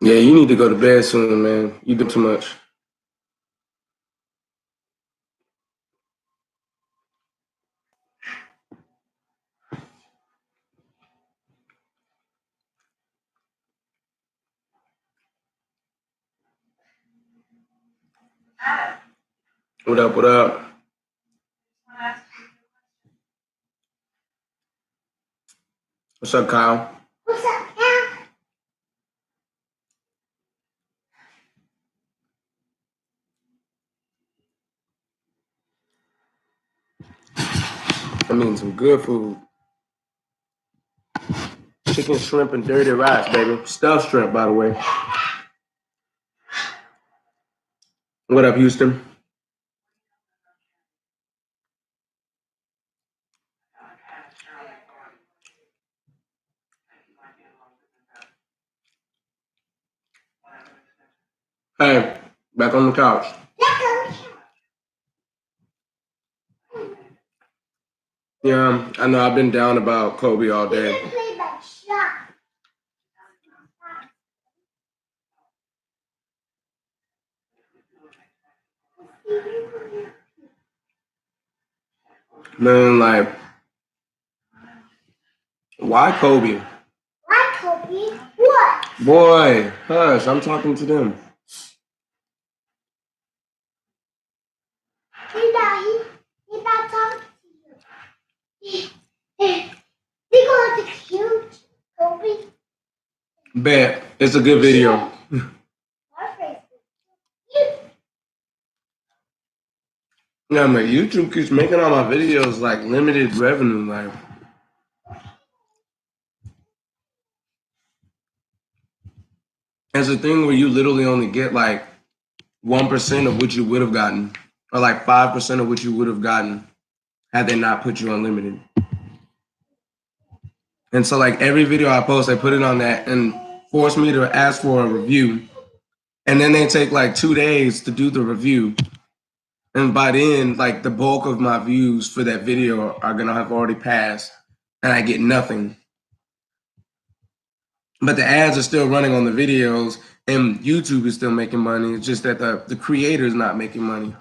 Yeah, you need to go to bed soon, man. You do too much. What up? What up? What's up, Kyle? What's up, Kyle? I mean, some good food. Chicken, shrimp, and dirty rice, baby. Stuffed shrimp, by the way. What up, Houston? Hey, back on the couch. Yeah, I know I've been down about Kobe all day. Man, like, why Kobe? Why, Kobe? What? Boy, hush, I'm talking to them. He's not talking to you. They going to cute, Kobe. Bet, it's a good video. Yeah, man, YouTube keeps making all my videos like limited revenue, like. It's a thing where you literally only get like 1% of what you would have gotten, or like 5% of what you would have gotten had they not put you unlimited. And so, like every video I post, I put it on that and force me to ask for a review. And then they take like 2 days to do the review. And by then, like the bulk of my views for that video are gonna have already passed, and I get nothing. But the ads are still running on the videos, and YouTube is still making money. It's just that the creator is not making money.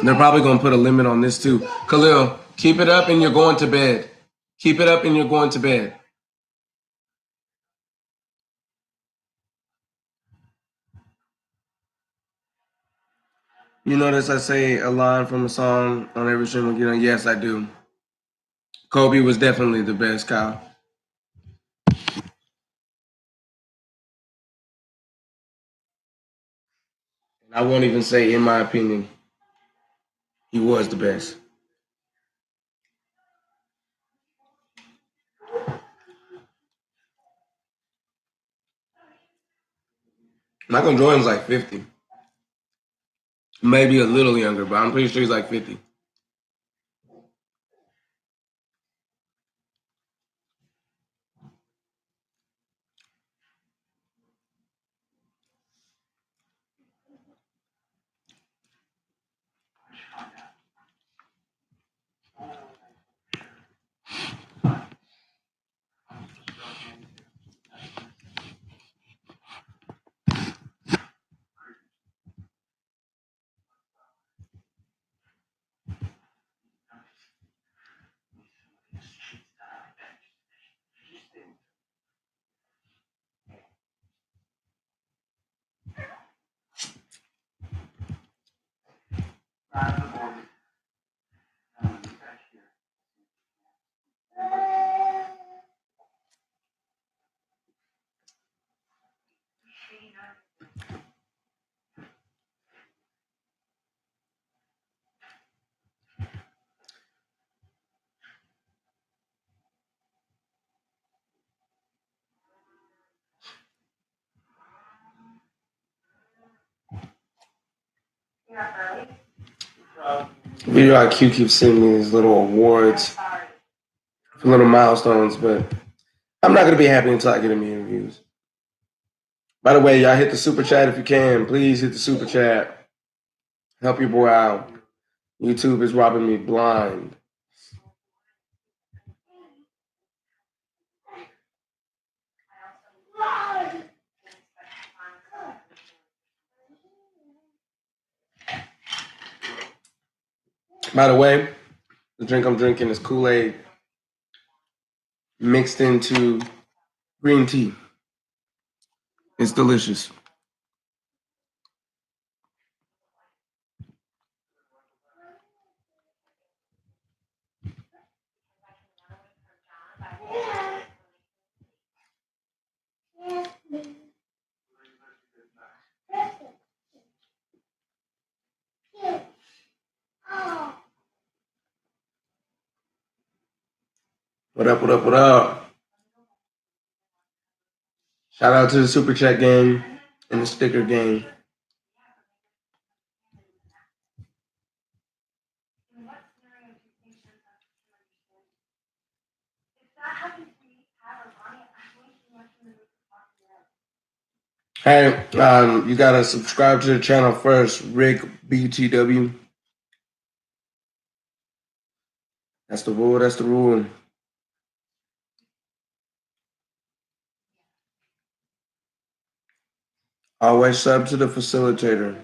They're probably going to put a limit on this too. Khalil, keep it up and you're going to bed. Keep it up and you're going to bed. You notice I say a line from a song on every stream. You know, yes, I do. Kobe was definitely the best, Kyle. I won't even say, in my opinion, he was the best. Michael Jordan's like 50. Maybe a little younger, but I'm pretty sure he's like 50. Video IQ keeps sending me these little awards for little milestones, but I'm not going to be happy until I get a million views. By the way, y'all hit the super chat if you can. Please hit the super chat. Help your boy out. YouTube is robbing me blind. By the way, the drink I'm drinking is Kool-Aid mixed into green tea. It's delicious. What up, what up, what up? Shout out to the Super Chat gang and the sticker gang. Hey, you gotta subscribe to the channel first, Rick BTW. That's the rule, that's the rule. Always sub to the facilitator.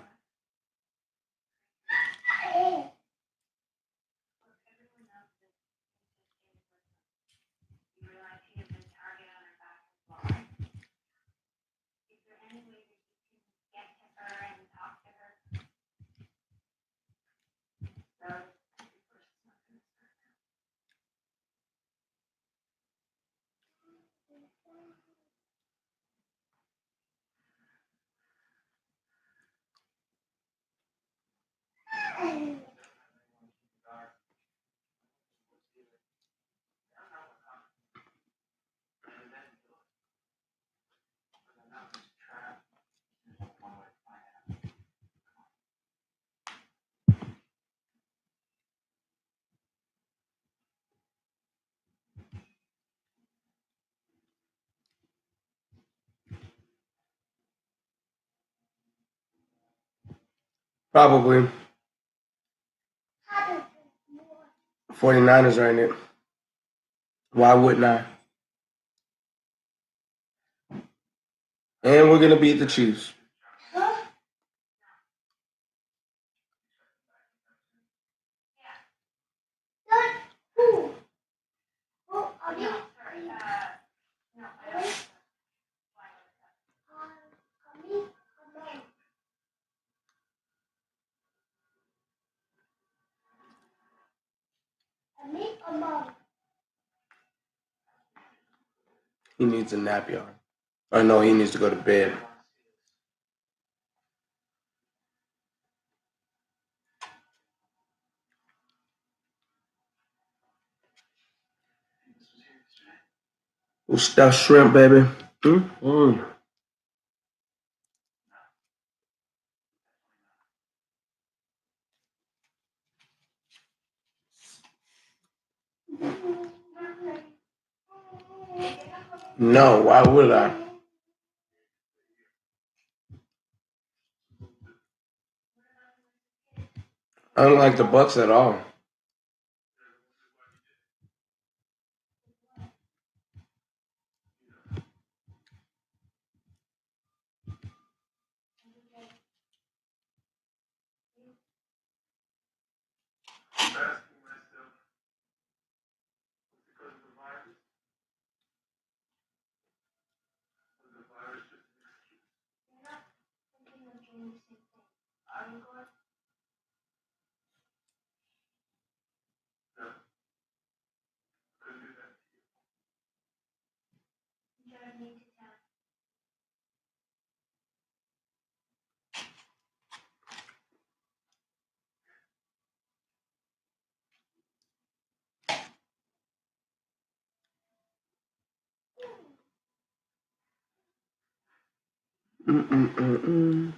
Probably. 49ers right now. Why wouldn't I? And we're gonna beat the Chiefs. He needs a nap, y'all. I know he needs to go to bed. What's that shrimp, baby? Mm-hmm. No, why would I? I don't like the Bucks at all. Mm-mm-mm-mm.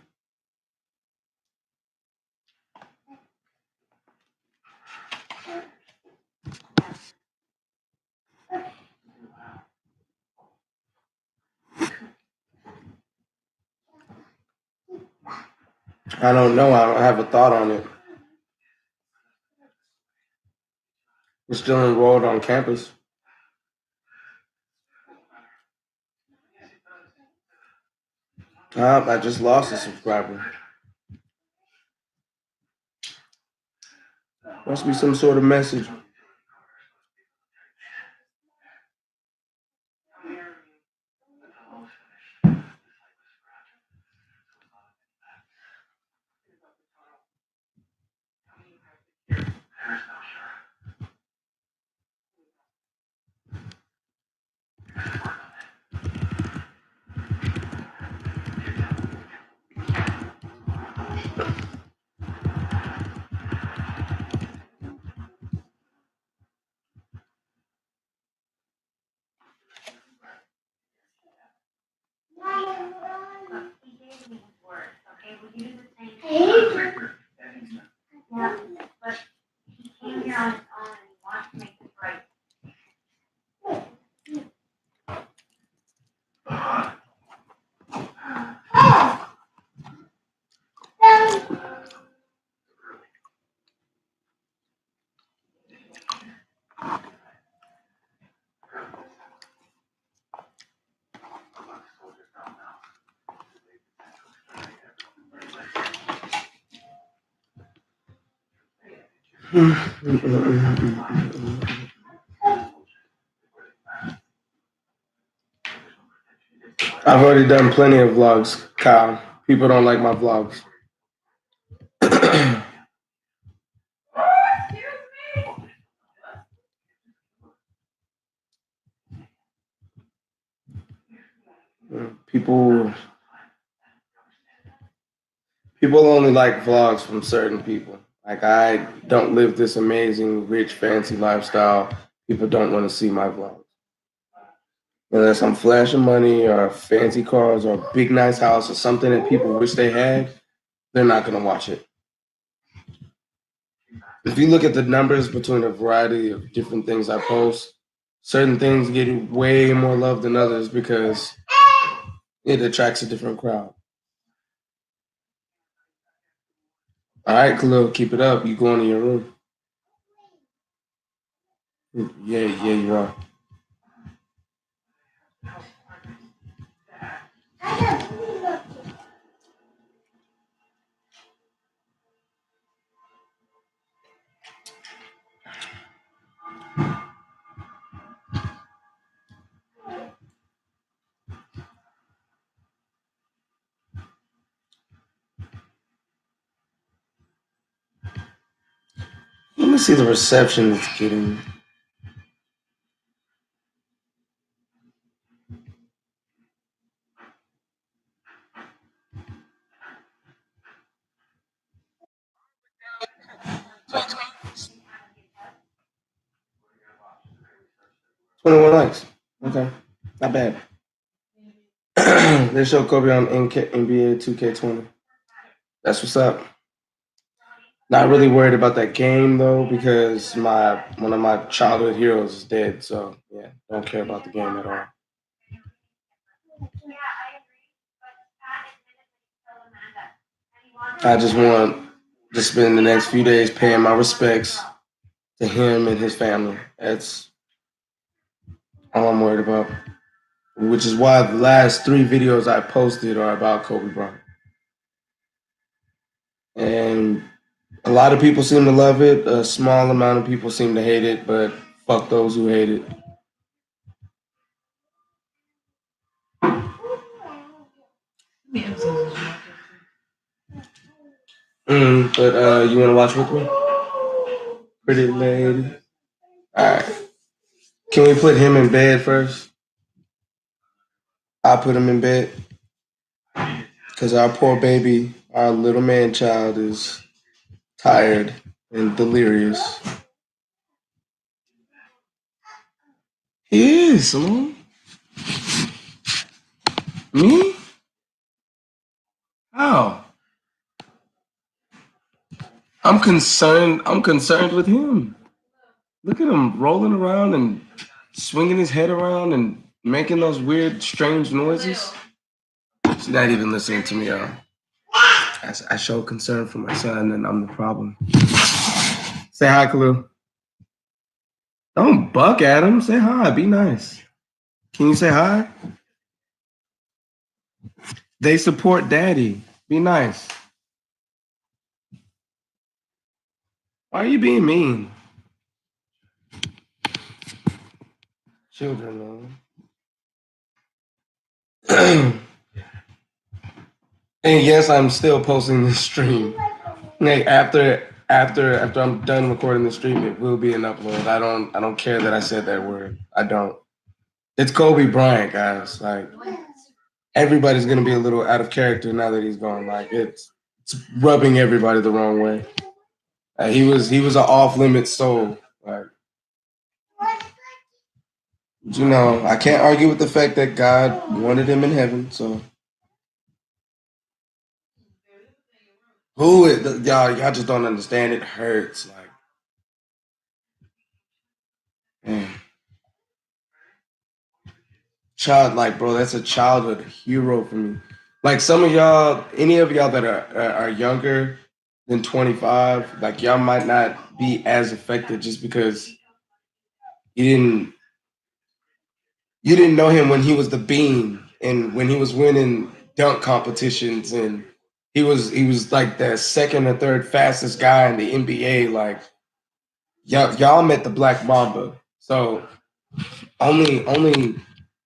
I don't know. I don't have a thought on it. We're still enrolled on campus. I just lost a subscriber. Must be some sort of message. I've already done plenty of vlogs, Kyle. People don't like my vlogs. People only like vlogs from certain people. Like I don't live this amazing, rich, fancy lifestyle. People don't want to see my vlogs. Unless I'm flashing money or fancy cars or a big nice house or something that people wish they had, they're not gonna watch it. If you look at the numbers between a variety of different things I post, certain things get way more love than others because it attracts a different crowd. All right, Khalil, keep it up. You going to your room? Yeah, you are. Let me see the reception it's getting. $21 likes. Okay, not bad. They show Kobe on NBA 2K20. That's what's up. Not really worried about that game though because one of my childhood heroes is dead. So yeah, don't care about the game at all. I just want to spend the next few days paying my respects to him and his family. That's all I'm worried about. Which is why the last 3 videos I posted are about Kobe Bryant. And a lot of people seem to love it. A small amount of people seem to hate it, but fuck those who hate it. But you want to watch with me? Pretty lady. All right. Can we put him in bed first? I'll put him in bed. Because our poor baby, our little man child, is tired and delirious. He is, Simone. Me? How? I'm concerned. I'm concerned with him. Look at him rolling around and swinging his head around and making those weird, strange noises. She's not even listening to me, y'all. I show concern for my son, and I'm the problem. Say hi, Khalil. Don't buck at him. Say hi. Be nice. Can you say hi? They support daddy. Be nice. Why are you being mean? Children, man. And yes, I'm still posting this stream. Like after I'm done recording the stream, it will be an upload. I don't care that I said that word. I don't. It's Kobe Bryant, guys. Like everybody's gonna be a little out of character now that he's gone. Like it's rubbing everybody the wrong way. He was an off limits soul. Like you know, I can't argue with the fact that God wanted him in heaven. So y'all just don't understand. It hurts. Like man, like bro, that's a childhood hero for me. Like some of y'all, any of y'all that are younger than 25, like y'all might not be as affected just because you didn't you didn't know him when he was the bean and when he was winning dunk competitions and he was like the second or third fastest guy in the NBA. Like y'all met the Black Mamba. So only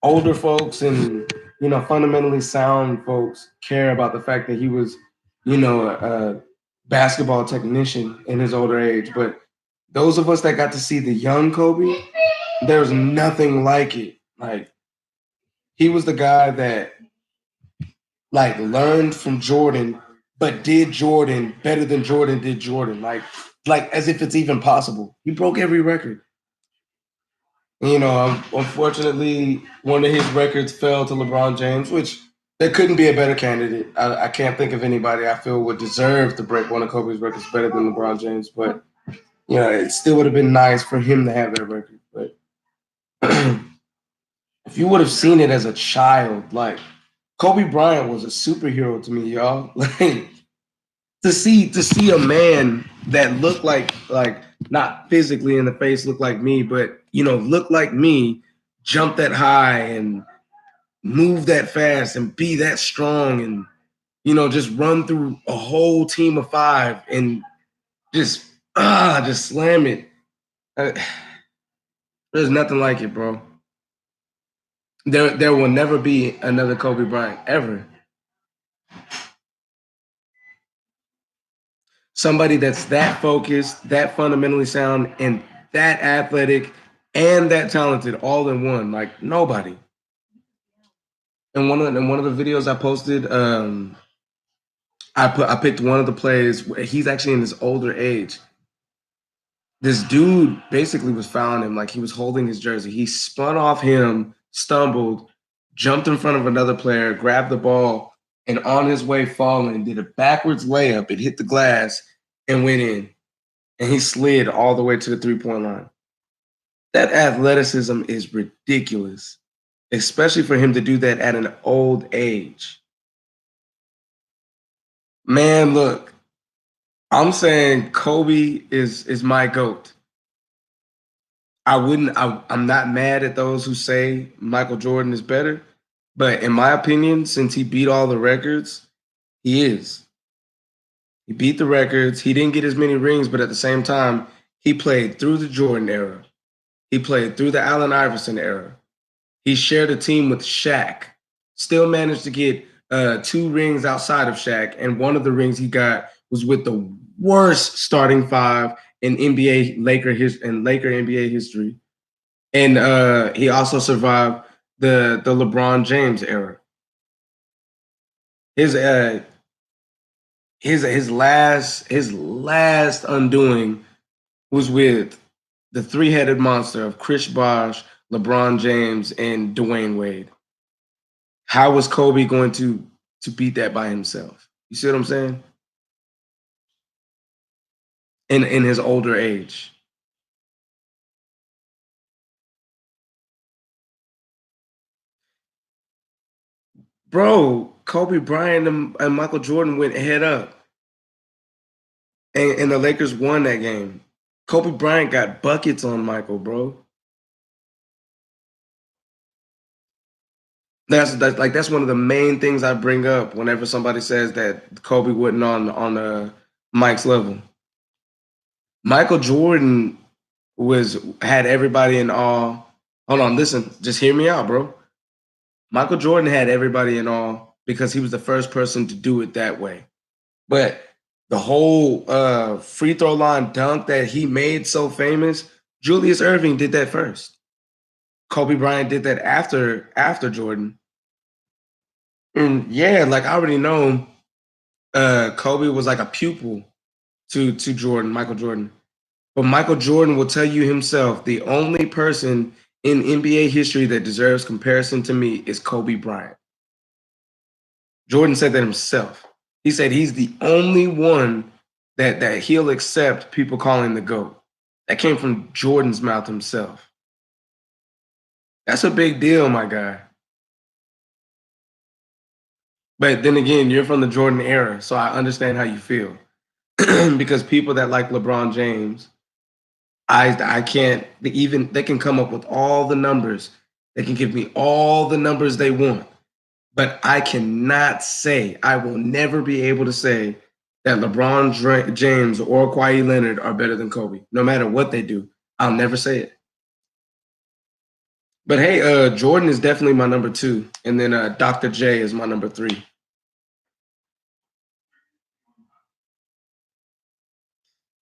older folks and fundamentally sound folks care about the fact that he was a basketball technician in his older age. But those of us that got to see the young Kobe, there's nothing like it. Like he was the guy that like learned from Jordan, but did Jordan better than Jordan did Jordan. Like as if it's even possible. He broke every record. Unfortunately, one of his records fell to LeBron James, which there couldn't be a better candidate. I can't think of anybody I feel would deserve to break one of Kobe's records better than LeBron James. But it still would have been nice for him to have that record. But if you would have seen it as a child, like Kobe Bryant was a superhero to me, y'all. Like to see a man that looked like not physically in the face looked like me, but looked like me, jump that high and move that fast and be that strong and just run through a whole team of 5 and just slam it. There's nothing like it, bro. There will never be another Kobe Bryant ever. Somebody that's that focused, that fundamentally sound, and that athletic and that talented all in one. Like nobody. In one of the videos I posted, I picked one of the plays. He's actually in his older age. This dude basically was fouling him like he was holding his jersey. He spun off him, stumbled, jumped in front of another player, grabbed the ball, and on his way falling, did a backwards layup. It hit the glass and went in. And he slid all the way to the 3-point line. That athleticism is ridiculous, especially for him to do that at an old age. Man, look, I'm saying Kobe is my GOAT. I'm not mad at those who say Michael Jordan is better, but in my opinion, since he beat all the records, he is. He beat the records. He didn't get as many rings, but at the same time, he played through the Jordan era. He played through the Allen Iverson era. He shared a team with Shaq. Still managed to get 2 rings outside of Shaq, and one of the rings he got was with the worst starting 5 in Laker NBA history. And he also survived the LeBron James era. His last undoing was with the 3-headed monster of Chris Bosh, LeBron James, and Dwayne Wade. How was Kobe going to beat that by himself? You see what I'm saying? In his older age. Bro, Kobe Bryant and Michael Jordan went head up. And the Lakers won that game. Kobe Bryant got buckets on Michael, bro. That's one of the main things I bring up whenever somebody says that Kobe wasn't on Mike's level. Michael Jordan had everybody in awe. Hold on, listen, just hear me out, bro. Michael Jordan had everybody in awe because he was the first person to do it that way. But the whole free throw line dunk that he made so famous, Julius Erving did that first. Kobe Bryant did that after Jordan. And yeah, like I already know, Kobe was like a pupil to Jordan, Michael Jordan. But Michael Jordan will tell you himself, the only person in NBA history that deserves comparison to me is Kobe Bryant. Jordan said that himself. He said he's the only one that he'll accept people calling the GOAT. That came from Jordan's mouth himself. That's a big deal, my guy. But then again, you're from the Jordan era, so I understand how you feel. Because people that like LeBron James, I can't even, they can come up with all the numbers. They can give me all the numbers they want. But I cannot say, I will never be able to say that LeBron James or Kawhi Leonard are better than Kobe. No matter what they do, I'll never say it. But hey, Jordan is definitely my number 2, and then Dr. J is my number 3.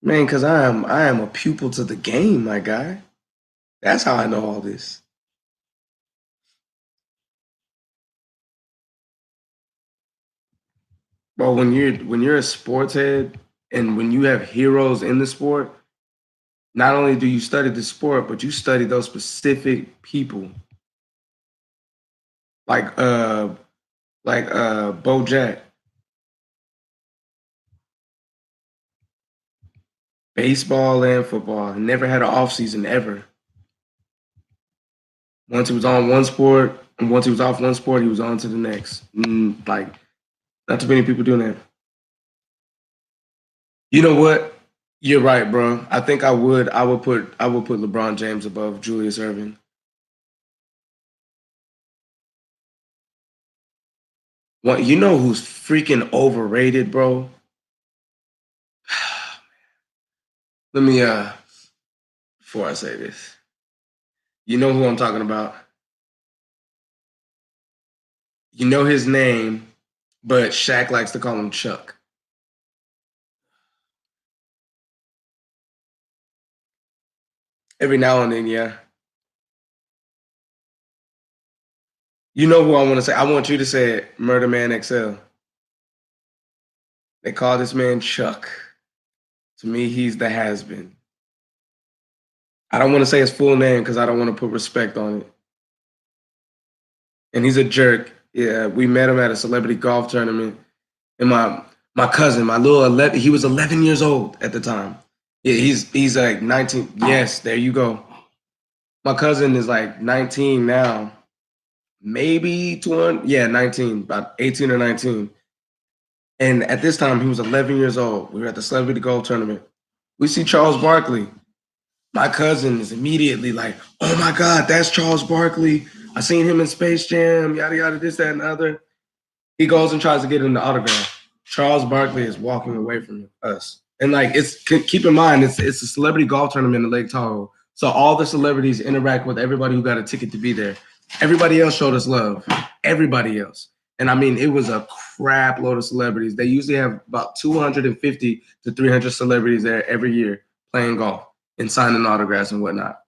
Man, because I am a pupil to the game, my guy. That's how I know all this. But when you're a sports head and when you have heroes in the sport, not only do you study the sport, but you study those specific people. Like Bo Jack. Baseball and football. Never had an off season ever. Once he was on one sport, and once he was off one sport, he was on to the next. Like, not too many people doing that. You know what? You're right, bro. I think I would put LeBron James above Julius Erving. Well, you know who's freaking overrated, bro? Let me before I say this. You know who I'm talking about. You know his name, but Shaq likes to call him Chuck. Every now and then, yeah. You know who I want to say? I want you to say it, Murder Man XL. They call this man Chuck. To me, he's the has-been. I don't want to say his full name because I don't want to put respect on it. And he's a jerk. Yeah, we met him at a celebrity golf tournament. And my cousin, my little 11, he was 11 years old at the time. Yeah, he's like 19. Yes, there you go. My cousin is like 19 now. Maybe 20. Yeah, 19, about 18 or 19. And at this time, he was 11 years old. We were at the celebrity golf tournament. We see Charles Barkley. My cousin is immediately like, oh my God, that's Charles Barkley. I seen him in Space Jam, yada, yada, this, that, and the other. He goes and tries to get him the autograph. Charles Barkley is walking away from us. And like, keep in mind, it's a celebrity golf tournament in Lake Tahoe. So all the celebrities interact with everybody who got a ticket to be there. Everybody else showed us love. Everybody else. And I mean, it was a crap load of celebrities. They usually have about 250 to 300 celebrities there every year playing golf and signing autographs and whatnot.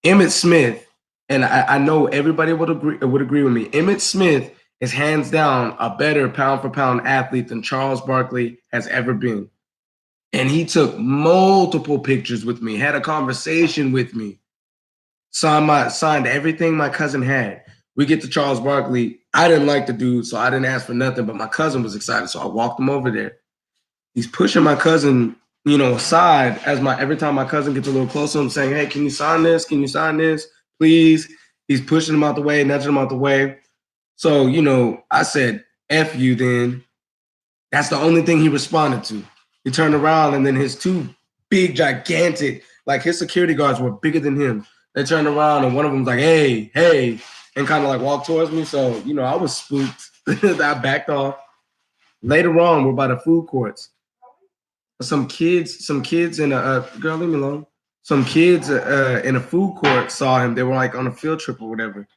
Emmitt Smith, and I know everybody would agree with me. Emmitt Smith is hands down a better pound for pound athlete than Charles Barkley has ever been. And he took multiple pictures with me, had a conversation with me, signed everything my cousin had. We get to Charles Barkley. I didn't like the dude, so I didn't ask for nothing, but my cousin was excited, so I walked him over there. He's pushing my cousin, aside every time my cousin gets a little closer, I'm saying, hey, can you sign this? Can you sign this? Please. He's pushing him out the way, nudging him out the way. So, I said, F you then. That's the only thing he responded to. He turned around and then his two big, gigantic, like his security guards were bigger than him. They turned around and one of them was like, hey, and kind of like walked towards me. So, I was spooked. I backed off. Later on, we're by the food courts. some kids in a girl, leave me alone. Some kids in a food court saw him. They were like on a field trip or whatever.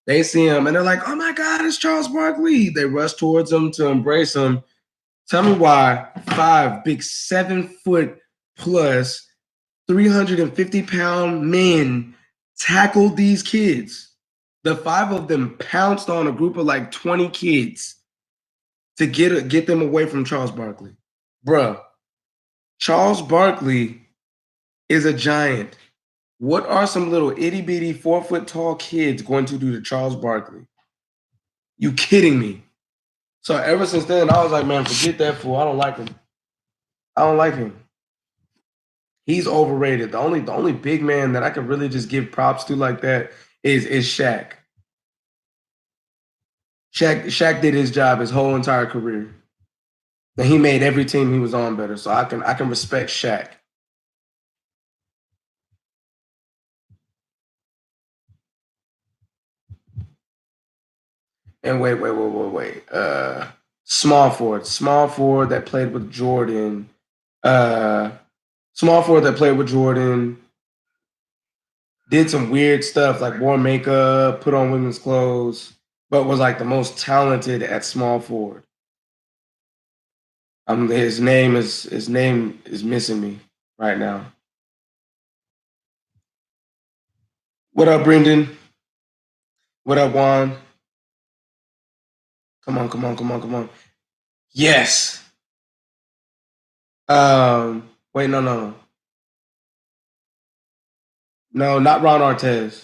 They see him and they're like, "Oh my God, it's Charles Barkley!" They rush towards him to embrace him. Tell me why 5 big 7 foot plus 350-pound men tackled these kids. The 5 of them pounced on a group of like 20 kids to get them away from Charles Barkley. Bruh, Charles Barkley is a giant. What are some little itty bitty 4 foot tall kids going to do to Charles Barkley? You kidding me? So ever since then, I was like, man, forget that fool. I don't like him. I don't like him. He's overrated. The only big man that I can really just give props to like that is Shaq. Shaq did his job his whole entire career. And he made every team he was on better. So I can respect Shaq. And wait. Small forward that played with Jordan. Small forward that played with Jordan. Did some weird stuff like wore makeup, put on women's clothes, but was like the most talented at small forward. His name is missing me right now. What up, Brendan? What up, Juan? Come on. Yes. Wait, no. No, not Ron Artest.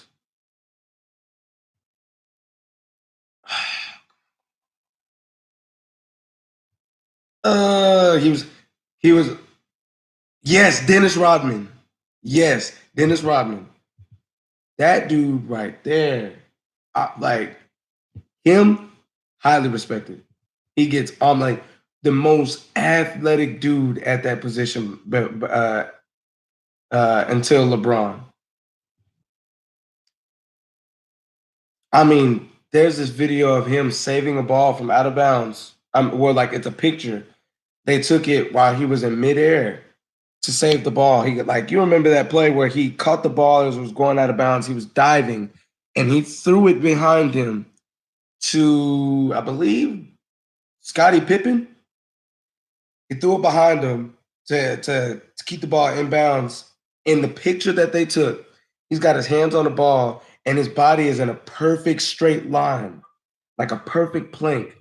He was yes, Dennis Rodman. Yes, Dennis Rodman. That dude right there. Like him, highly respected. He gets like the most athletic dude at that position, until LeBron. I mean, there's this video of him saving a ball from out of bounds. Well, like it's a picture. They took it while he was in midair to save the ball. He like you remember that play where he caught the ball as it was going out of bounds. He was diving and he threw it behind him to I believe Scottie Pippen. He threw it behind him to keep the ball in bounds. In the picture that they took, he's got his hands on the ball and his body is in a perfect straight line, like a perfect plank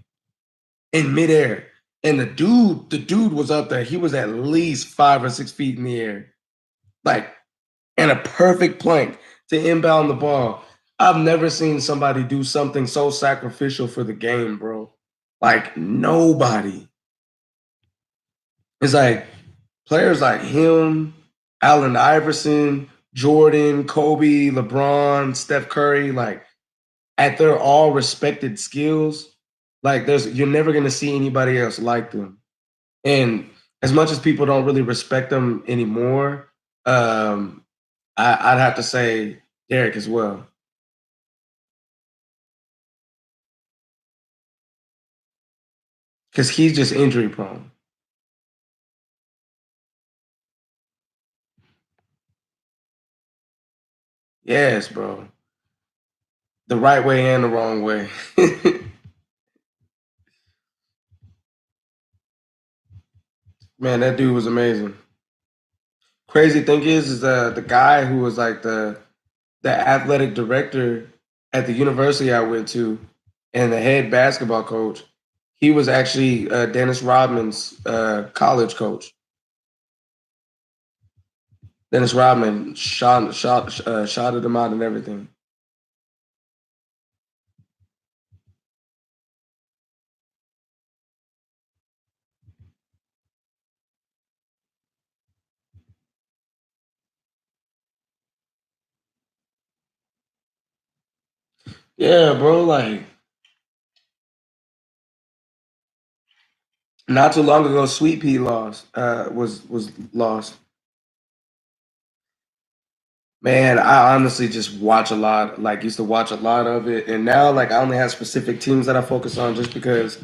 in midair. And the dude was up there. He was at least 5 or 6 feet in the air, like in a perfect plank to inbound the ball. I've never seen somebody do something so sacrificial for the game, bro. Like nobody. It's like players like him, Allen Iverson, Jordan, Kobe, LeBron, Steph Curry, like at their all respected skills, like you're never gonna see anybody else like them. And as much as people don't really respect them anymore, I'd have to say Derek as well. Because he's just injury prone. Yes, bro. The right way and the wrong way. Man, that dude was amazing. Crazy thing is the guy who was like the athletic director at the university I went to and the head basketball coach, he was actually Dennis Rodman's college coach. Dennis Rodman shouted him out and everything. Yeah, bro. Like not too long ago, Sweet Pea lost. Was lost. Man, I honestly just watch a lot. Like used to watch a lot of it, and now like I only have specific teams that I focus on just because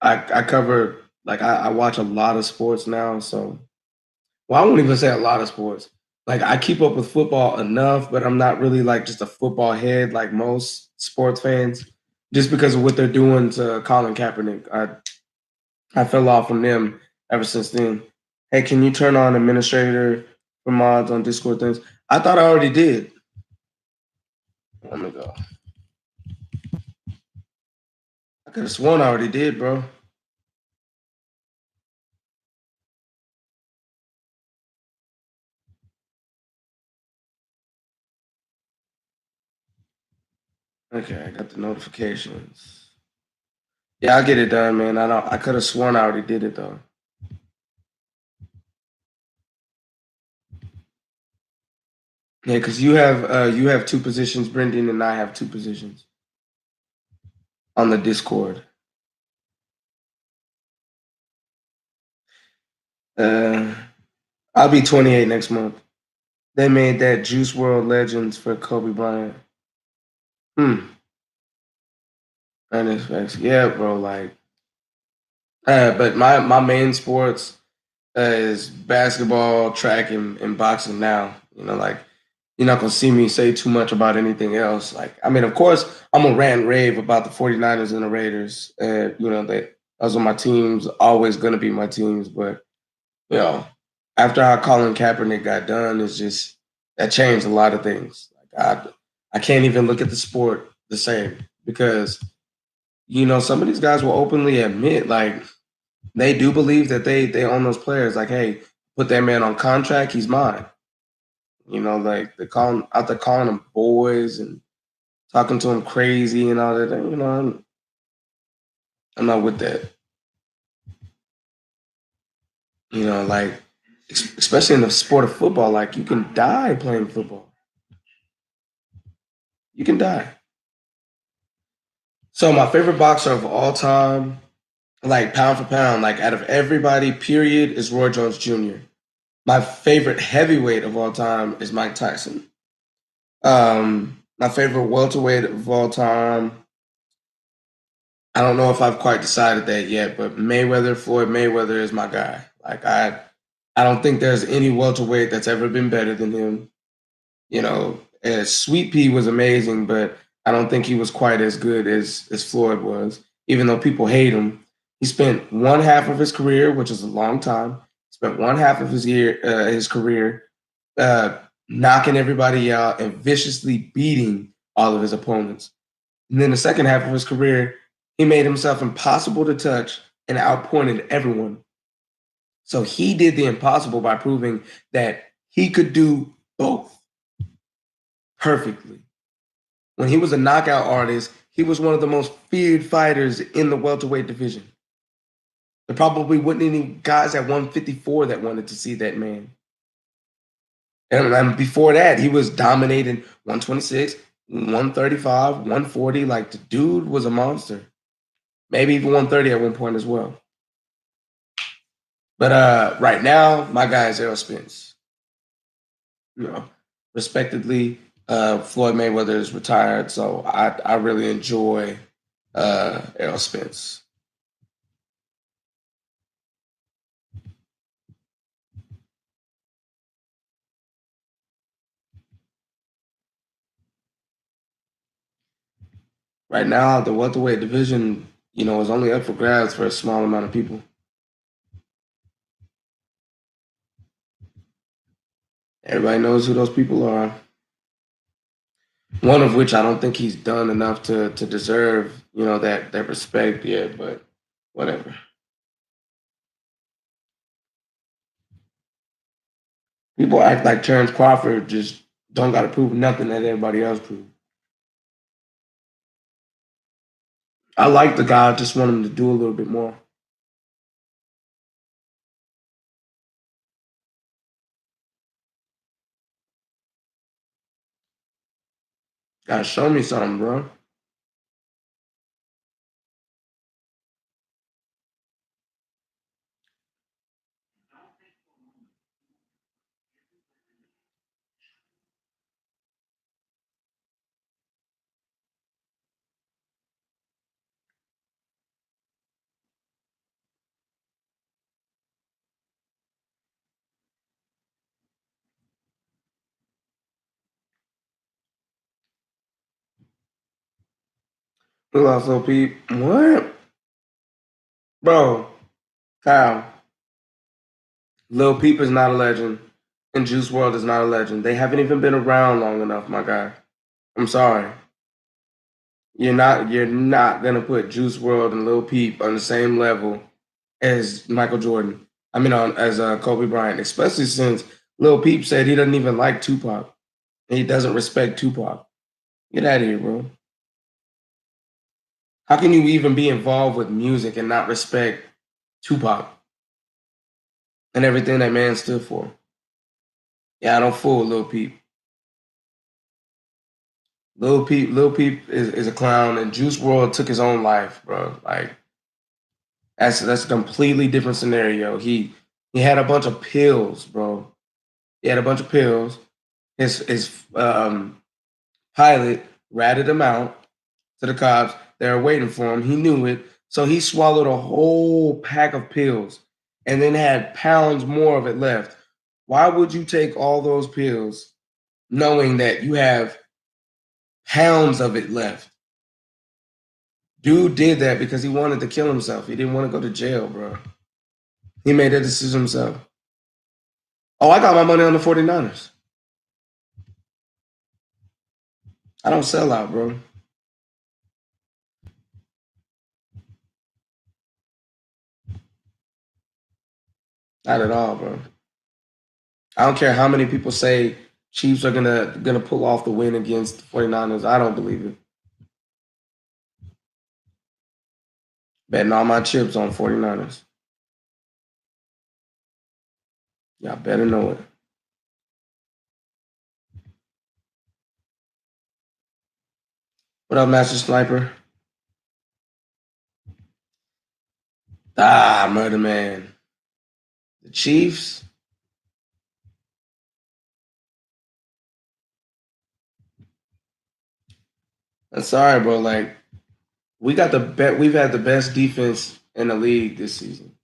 I cover like I watch a lot of sports now. So Well, I won't even say a lot of sports. Like I keep up with football enough, but I'm not really like just a football head like most sports fans. Just because of what they're doing to Colin Kaepernick, I fell off from them ever since then. Hey, can you turn on administrator for mods on Discord things? I thought I already did. Let me go. I could have sworn I already did, bro. Okay, I got the notifications. Yeah, I'll get it done, man. I know I could have sworn I already did it though. Yeah, because you have two positions, Brendan, and I have two positions on the Discord. Uh, I'll be 28 next month. They made that Juice World Legends for Kobe Bryant. Hmm. That is facts. Yeah, bro. Like, but my main sports is basketball, track, and boxing now. You know, like you're not gonna see me say too much about anything else. Like, I mean, of course, I'm gonna rant and rave about the 49ers and the Raiders. You know, those are my teams, always gonna be my teams. But you know, after how Colin Kaepernick got done, it's just that changed a lot of things. Like, I can't even look at the sport the same because you know some of these guys will openly admit like they do believe that they own those players. Like, hey, put that man on contract, he's mine. You know, like they calling out there calling them boys and talking to them crazy and all that. You know, I'm not with that. You know, like especially in the sport of football, like you can die playing football. You can die. So my favorite boxer of all time, like pound for pound, like out of everybody, period, is Roy Jones Jr. My favorite heavyweight of all time is Mike Tyson. My favorite welterweight of all time, I don't know if I've quite decided that yet, but Mayweather, Floyd Mayweather is my guy. Like I don't think there's any welterweight that's ever been better than him. You know, Sweet Pea was amazing, but I don't think he was quite as good as Floyd was. Even though people hate him, he spent one half of his career, which is a long time. Spent one half of his career, knocking everybody out and viciously beating all of his opponents. And then the second half of his career, he made himself impossible to touch and outpointed everyone. So he did the impossible by proving that he could do both perfectly. When he was a knockout artist, he was one of the most feared fighters in the welterweight division. There probably wasn't any guys at 154 that wanted to see that man. And before that, he was dominating 126, 135, 140. Like the dude was a monster. Maybe even 130 at one point as well. But right now, my guy is Errol Spence. You know, respectively, Floyd Mayweather is retired, so I really enjoy Errol Spence. Right now, the welterweight division, you know, is only up for grabs for a small amount of people. Everybody knows who those people are. One of which I don't think he's done enough to deserve, you know, that respect yet. But whatever. People act like Terrence Crawford just don't got to prove nothing that everybody else proved. I like the guy. I just want him to do a little bit more. Gotta show me something, bro. Who lost Lil Peep? What? Bro, Kyle, Lil Peep is not a legend, and Juice World is not a legend. They haven't even been around long enough, my guy. I'm sorry. You're not gonna put Juice World and Lil Peep on the same level as Michael Jordan. I mean, on as Kobe Bryant, especially since Lil Peep said he doesn't even like Tupac and he doesn't respect Tupac. Get out of here, bro. How can you even be involved with music and not respect Tupac and everything that man stood for? Yeah, I don't fool with Lil Peep. Lil Peep is a clown, and Juice World took his own life, bro. Like that's a completely different scenario. He had a bunch of pills, bro. He had a bunch of pills. His pilot ratted him out to the cops. They were waiting for him. He knew it, so he swallowed a whole pack of pills, and then had pounds more of it left. Why would you take all those pills knowing that you have pounds of it left? Dude did that because he wanted to kill himself. He didn't want to go to jail, bro. He made that decision himself. Oh, I got my money on the 49ers. I don't sell out, bro. Not at all, bro. I don't care how many people say Chiefs are gonna pull off the win against the 49ers. I don't believe it. Betting all my chips on 49ers. Y'all better know it. What up, Master Sniper? Ah, Murder Man. The Chiefs. I'm sorry, bro. Like we've had the best defense in the league this season.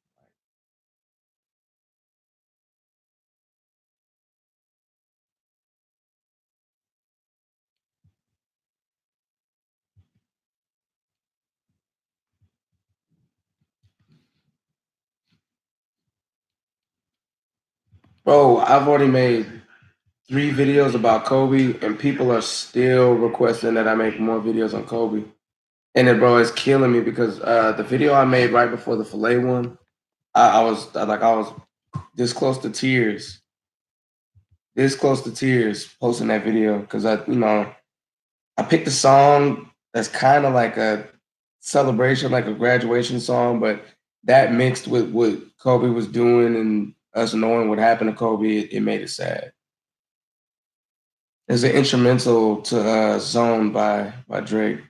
Bro, I've already made 3 videos about Kobe, and people are still requesting that I make more videos on Kobe. And then, bro, it's killing me because the video I made right before the fillet one, I was this close to tears, posting that video because I picked a song that's kind of like a celebration, like a graduation song, but that mixed with what Kobe was doing and us knowing what happened to Kobe, it made it sad. It's an instrumental to "Zone" by Drake,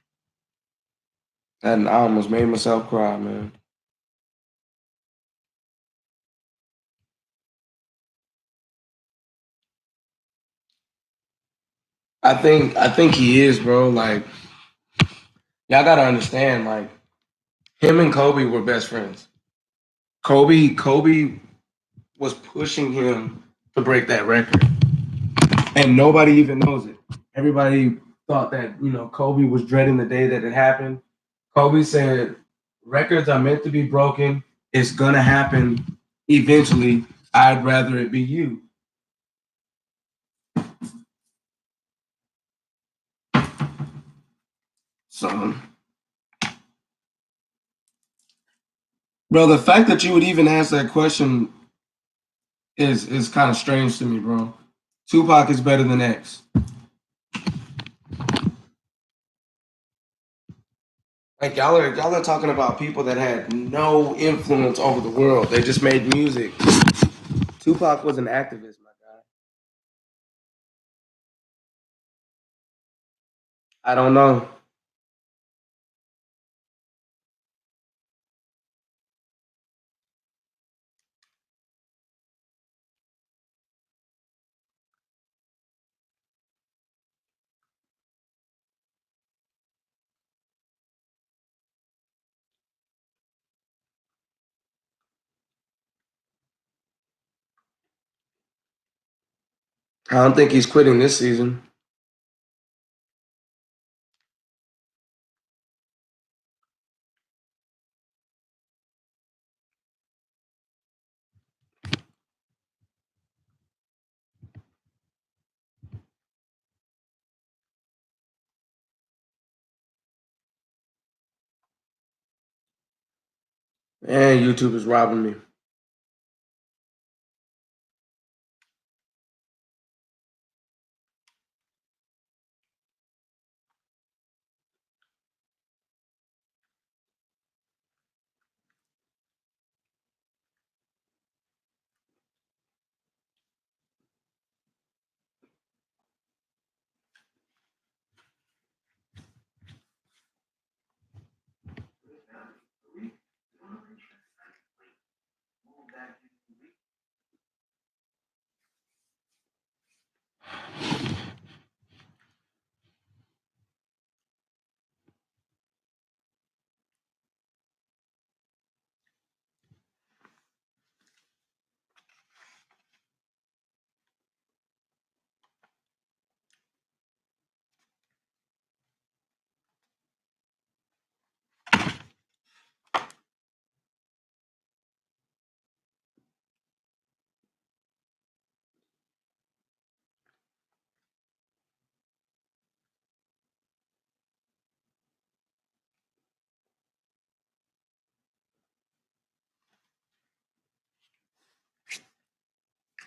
and I almost made myself cry, man. I think he is, bro. Like y'all gotta understand, like him and Kobe were best friends. Kobe was pushing him to break that record, and nobody even knows it. Everybody thought that Kobe was dreading the day that it happened. Kobe said, "Records are meant to be broken. It's gonna happen eventually. I'd rather it be you." So, bro, the fact that you would even ask that question is kind of strange to me, bro. Tupac is better than X. Like y'all are talking about people that had no influence over the world. They just made music. Tupac was an activist, my guy. I don't know. I don't think he's quitting this season. And YouTube is robbing me.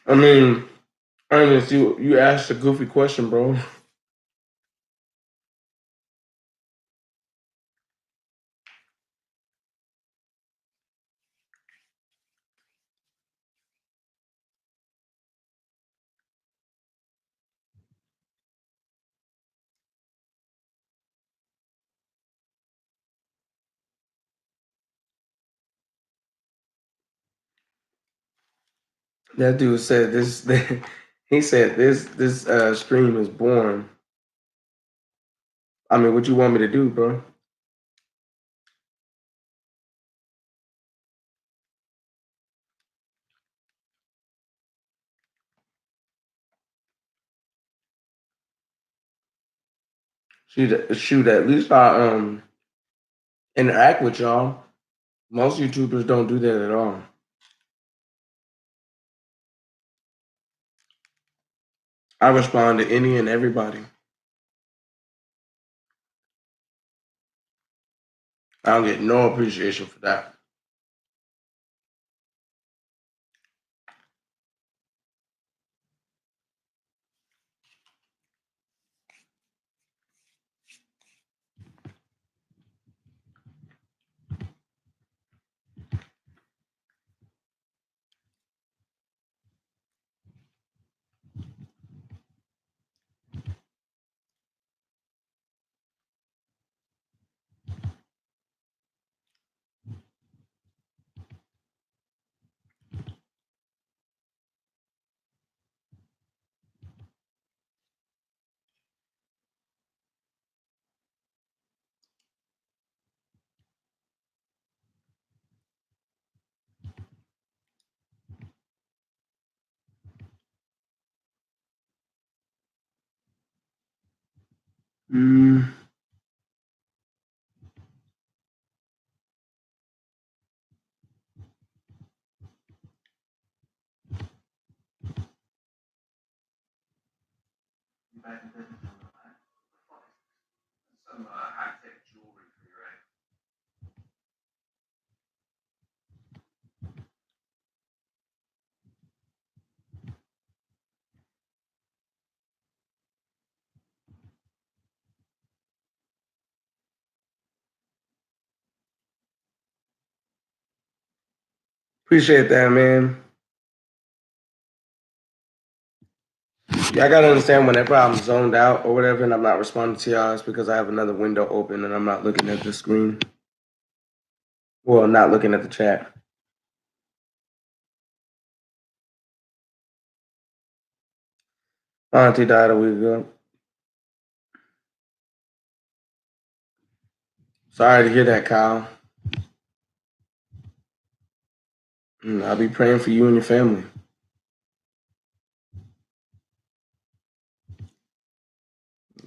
I mean, Ernest, you asked a goofy question, bro. That dude said this. He said this stream is boring. I mean, what you want me to do, bro? Shoot. At least I interact with y'all. Most YouTubers don't do that at all. I respond to any and everybody. I don't get no appreciation for that. Mm. Appreciate that, man. Yeah, I gotta understand whenever I'm zoned out or whatever, and I'm not responding to y'all, it's because I have another window open and I'm not looking at the screen. Well, not looking at the chat. My auntie died a week ago. Sorry to hear that, Kyle. I'll be praying for you and your family.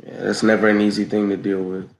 Yeah, that's never an easy thing to deal with.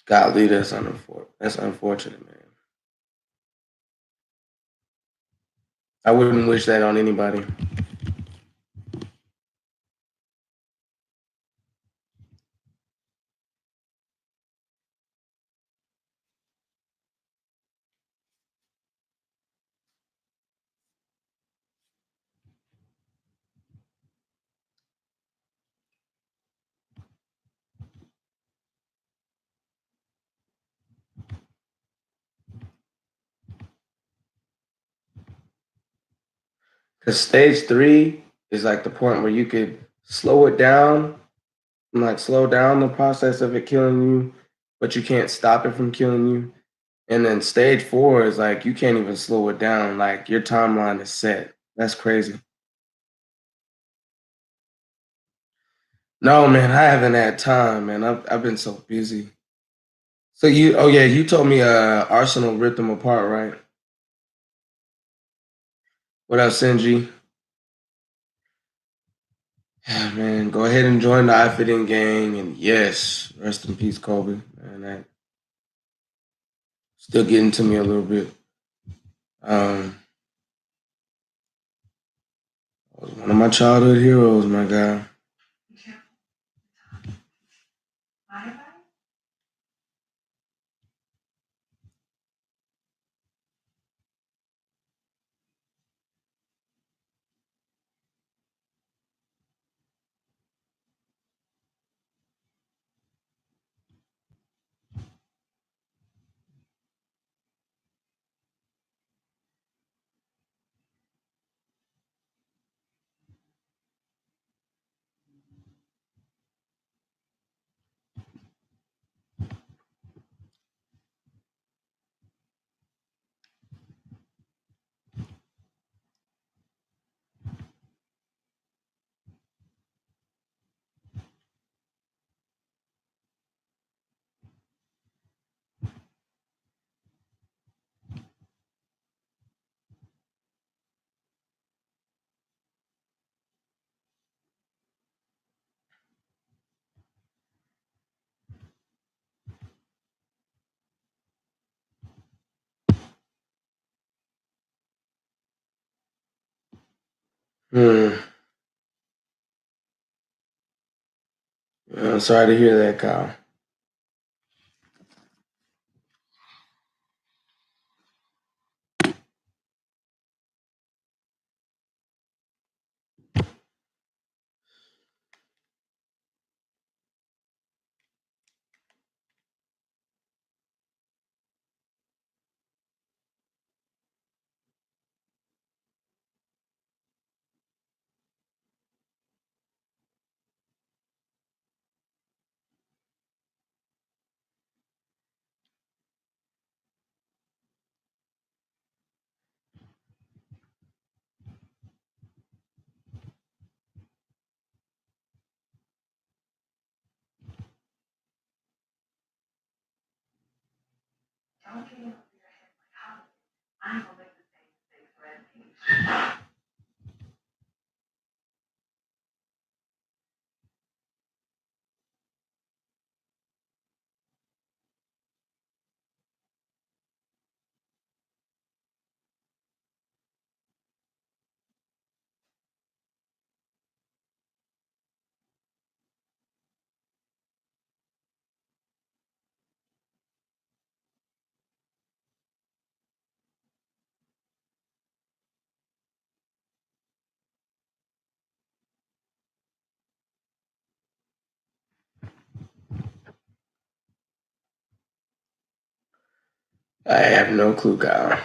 Golly, that's unfortunate, man. I wouldn't wish that on anybody. Because stage three is like the point where you could slow it down and like slow down the process of it killing you, but you can't stop it from killing you. And then stage four is like you can't even slow it down. Like your timeline is set. That's crazy. No, man, I haven't had time, man. I've been so busy. So oh yeah, you told me Arsenal ripped them apart, right? What up, Sinji? Yeah, man, go ahead and join the I Fit In gang, and yes, rest in peace, Kobe. Man, that still getting to me a little bit. Um, was one of my childhood heroes, my guy. Hmm. Sorry to hear that, Kyle. I have no clue, Kyle.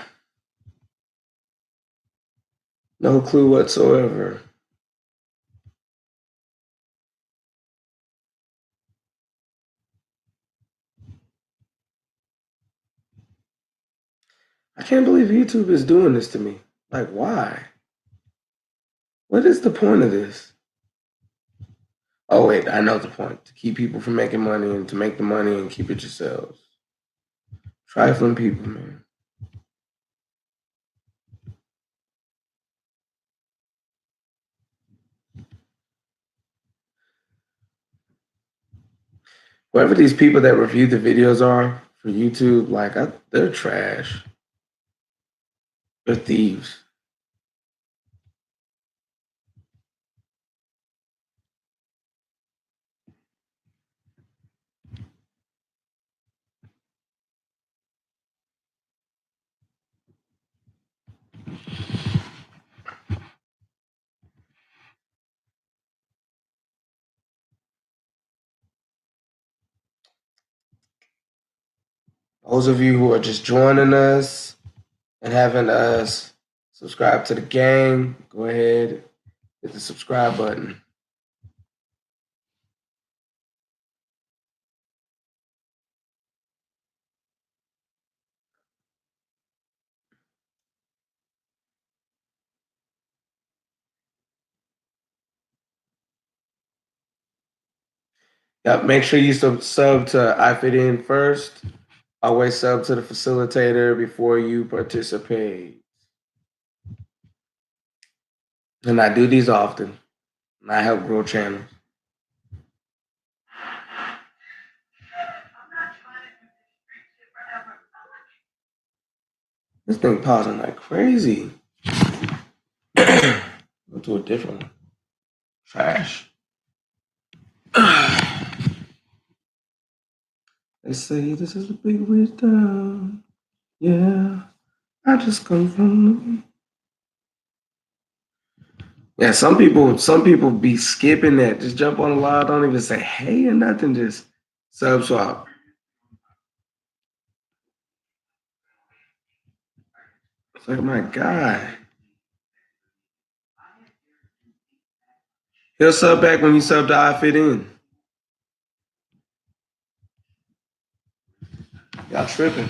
No clue whatsoever. I can't believe YouTube is doing this to me. Like, why? What is the point of this? Oh, wait, I know the point. To keep people from making money and to make the money and keep it yourselves. Trifling people, man. Whoever these people that review the videos are for YouTube, they're trash. They're thieves. Those of you who are just joining us and haven't subscribed to the gang, go ahead, hit the subscribe button. Yep, make sure you sub to I Fit In first. Always sub to the facilitator before you participate. And I do these often. And I help grow channels. This thing pausing like crazy. Go to a different one. Trash. They say this is a big wisdom. Yeah, I just come from. Yeah, some people be skipping that. Just jump on the live, don't even say hey or nothing. Just sub swap. It's like my God. He'll sub back when you sub to I Fit In. Y'all tripping.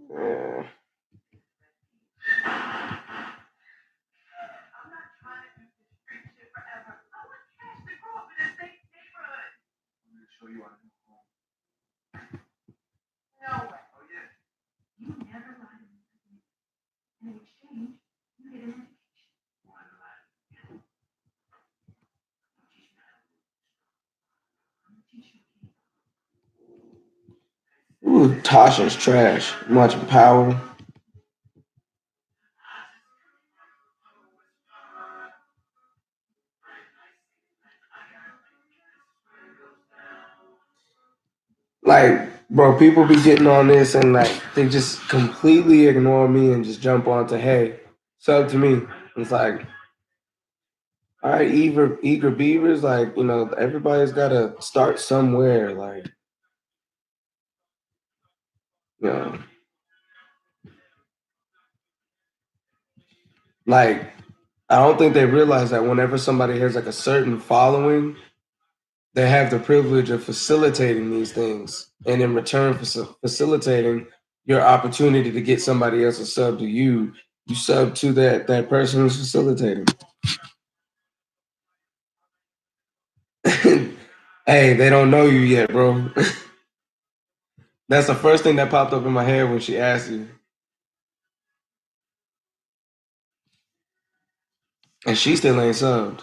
Yeah. Ooh, Tasha's trash. Much power. Like, bro, people be getting on this and they just completely ignore me and just jump on to hey, sub to me. It's like, all right, eager beavers, everybody's gotta start somewhere. You know, like I don't think they realize that whenever somebody has like a certain following, they have the privilege of facilitating these things, and in return for facilitating your opportunity to get somebody else to sub to you, you sub to that person who's facilitating. Hey, they don't know you yet, bro. That's the first thing that popped up in my head when she asked you, and she still ain't subbed.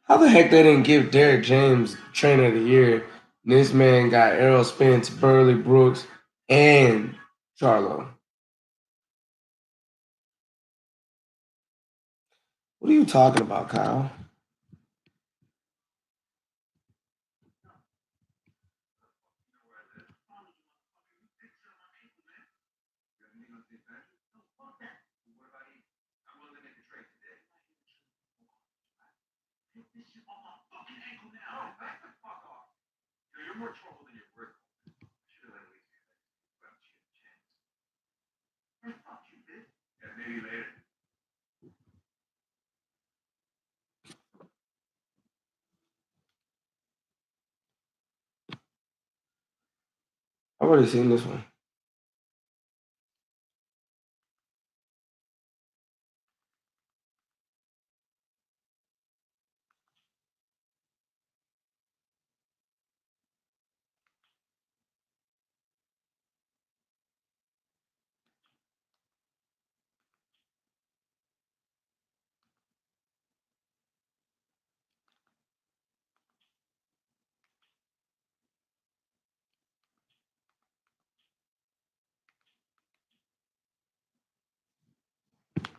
How the heck they didn't give Derek James Trainer of the Year? This man got Errol Spence, Burley Brooks, and Charlo. What are you talking about, Kyle? I've already seen this one.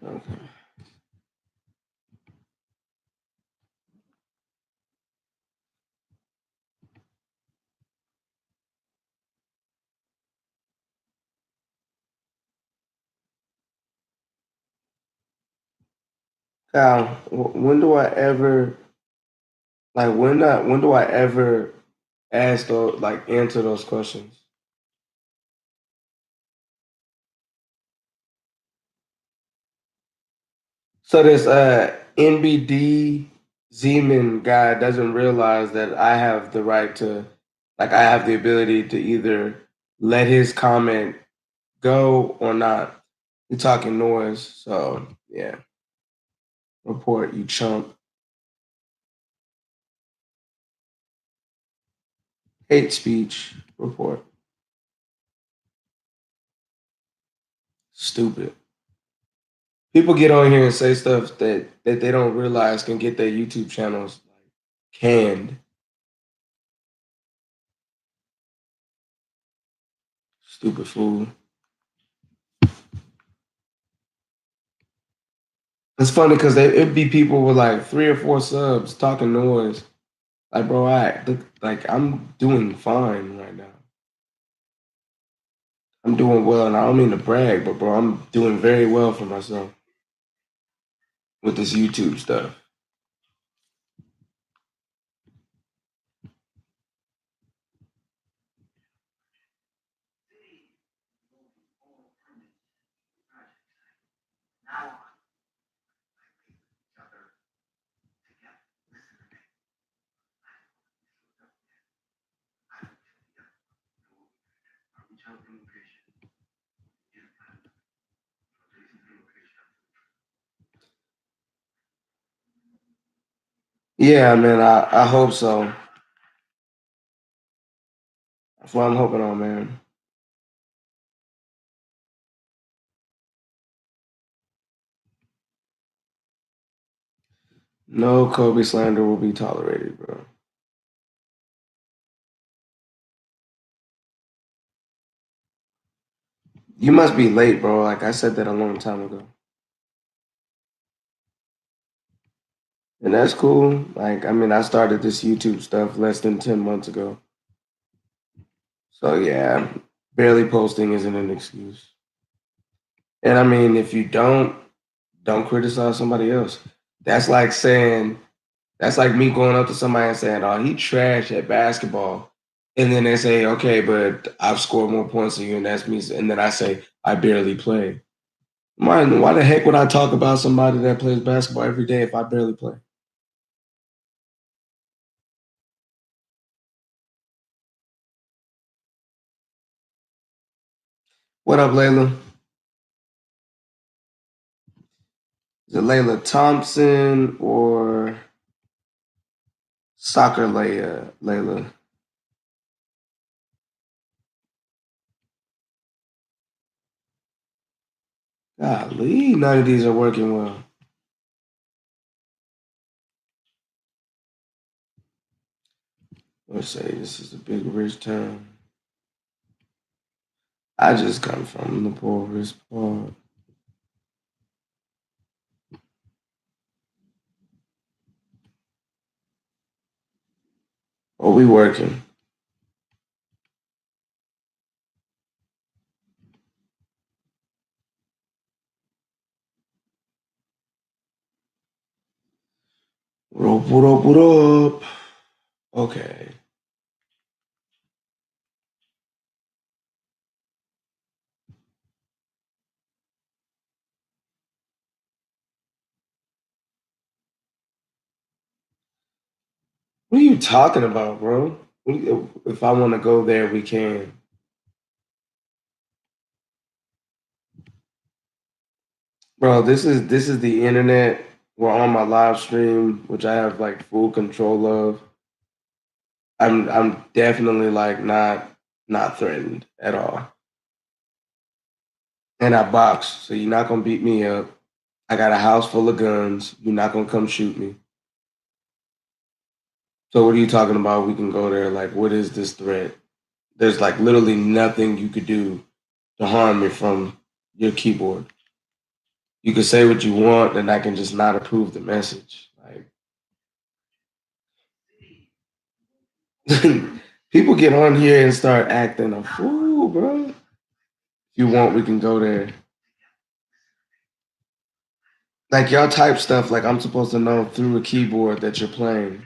Okay. Kyle, when do I ever when do I ever ask those answer those questions? So this NBD Zeman guy doesn't realize that I have the right to I have the ability to either let his comment go or not. You're talking noise, so yeah. Report, you chump. Hate speech. Report. Stupid. People get on here and say stuff that they don't realize can get their YouTube channels canned. Stupid fool. It's funny because it'd be people with like 3 or 4 subs talking noise. Like, bro, I'm doing fine right now. I'm doing well, and I don't mean to brag, but bro, I'm doing very well for myself with this YouTube stuff. Yeah, man, I hope so. That's what I'm hoping on, man. No Kobe slander will be tolerated, bro. You must be late, bro. Like I said that a long time ago. And that's cool. Like, I mean, I started this YouTube stuff less than 10 months ago. So yeah, barely posting isn't an excuse. And I mean, if you don't criticize somebody else. That's like saying that's like me going up to somebody and saying, "Oh, he trash at basketball," and then they say, "Okay, but I've scored more points than you," and that's me. And then I say, "I barely play." Why the heck would I talk about somebody that plays basketball every day if I barely play? What up, Layla? Is it Layla Thompson or Soccer Layla? Golly, none of these are working well. Let's say this is a big rich town. I just come from the poorest part. Oh, we working. Rope, rope, rope. Okay. What are you talking about, bro? If I want to go there, we can. Bro, this is the internet. We're on my live stream, which I have like full control of. I'm definitely like not threatened at all. And I box, so you're not gonna beat me up. I got a house full of guns. You're not gonna come shoot me. So what are you talking about? We can go there. Like, what is this threat? There's like literally nothing you could do to harm me from your keyboard. You can say what you want, and I can just not approve the message. Like people get on here and start acting a fool, bro. If you want, we can go there. Like y'all type stuff like I'm supposed to know through a keyboard that you're playing.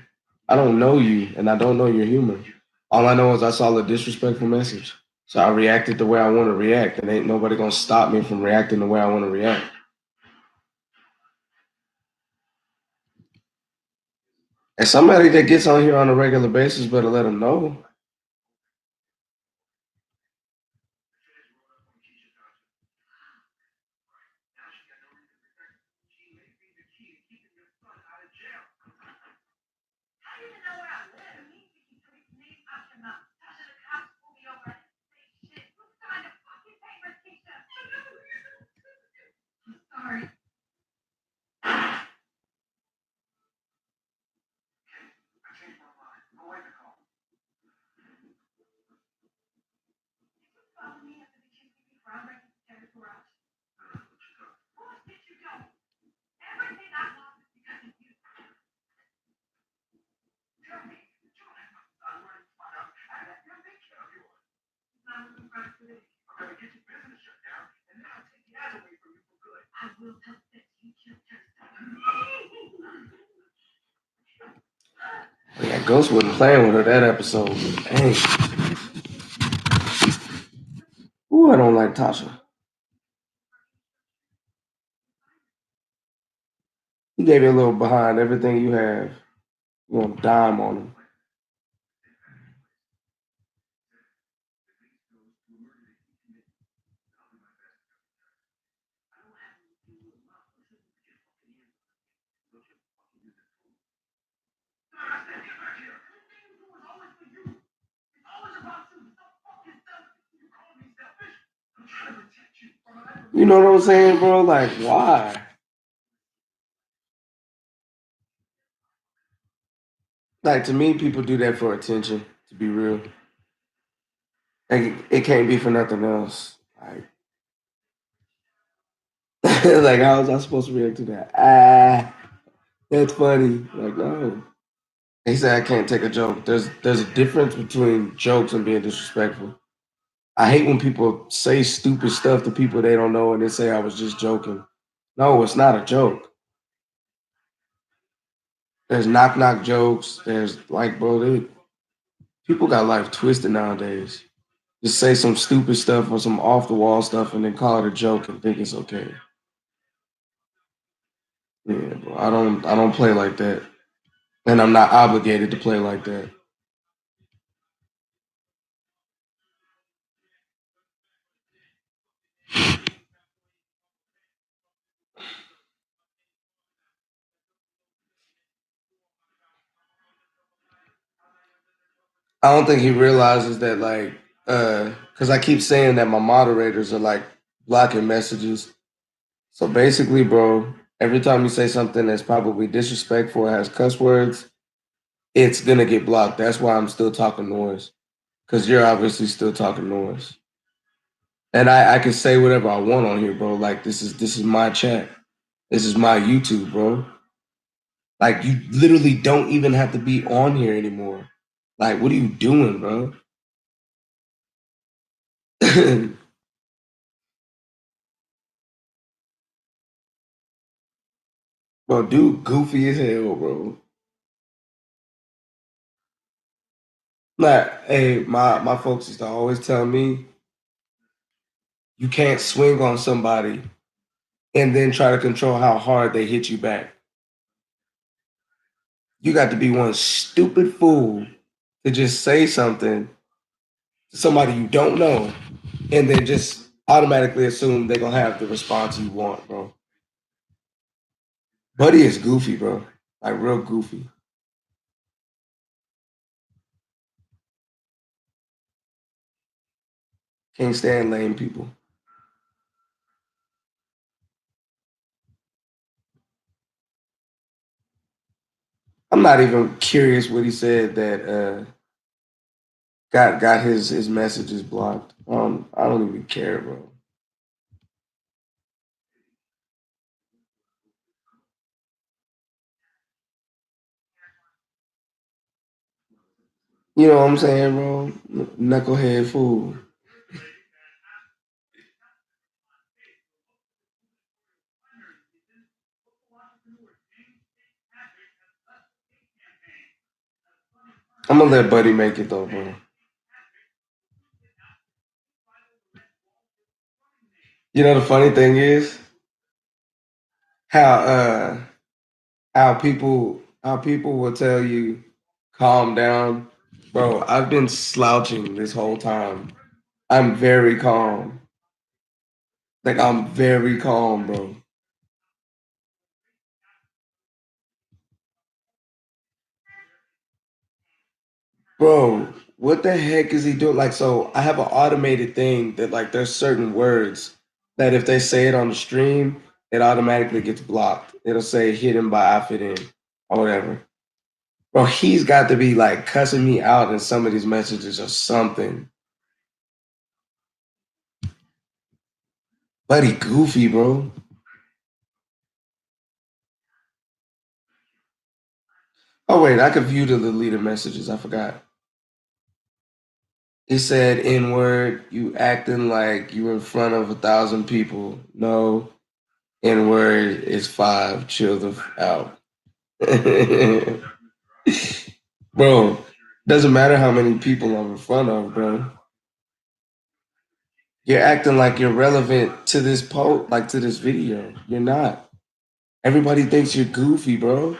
I don't know you and I don't know you're human. All I know is I saw a disrespectful message. So I reacted the way I want to react, and ain't nobody gonna stop me from reacting the way I want to react. And somebody that gets on here on a regular basis better let them know. Yeah, Ghost wasn't playing with her that episode. Dang. Ooh, I don't like Tasha. He gave you a little behind everything you have. You want dime on him. You know what I'm saying, bro? Like, why? Like to me, people do that for attention. To be real, like it can't be for nothing else. Like how was I supposed to react to that? Ah, that's funny. Like no. He said I can't take a joke. There's a difference between jokes and being disrespectful. I hate when people say stupid stuff to people they don't know and they say I was just joking. No, it's not a joke. There's knock knock jokes. There's like, bro, people got life twisted nowadays. Just say some stupid stuff or some off the wall stuff and then call it a joke and think it's okay. Yeah, bro. I don't play like that. And I'm not obligated to play like that. I don't think he realizes that like because I keep saying that my moderators are like blocking messages. So basically, bro, every time you say something that's probably disrespectful or has cuss words, it's gonna get blocked. That's why I'm still talking noise. Cause you're obviously still talking noise. And I can say whatever I want on here, bro. Like this is my chat. This is my YouTube, bro. Like you literally don't even have to be on here anymore. Like, what are you doing, bro? Bro, dude, goofy as hell, bro. Like, hey, my folks used to always tell me you can't swing on somebody and then try to control how hard they hit you back. You got to be one stupid fool to just say something to somebody you don't know and then just automatically assume they're gonna have the response you want, bro. Buddy is goofy, bro. Like real goofy. Can't stand lame people. I'm not even curious what he said that got his messages blocked. I don't even care, bro. You know what I'm saying, bro? Knucklehead fool. I'm gonna let Buddy make it though, bro. You know the funny thing is how how people will tell you calm down, bro. I've been slouching this whole time. I'm very calm. Like I'm very calm, bro. Bro, what the heck is he doing? Like, so I have an automated thing that like there's certain words that if they say it on the stream, it automatically gets blocked. It'll say hidden by Afidin or whatever. Bro, he's got to be like cussing me out in some of these messages or something. Buddy goofy, bro. Oh wait, I could view the deleted messages. I forgot. It said N word, you acting like you in front of 1,000 people. No, N word is five. Chill the out. Bro, doesn't matter how many people I'm in front of, bro. You're acting like you're relevant to this post, like to this video. You're not. Everybody thinks you're goofy, bro.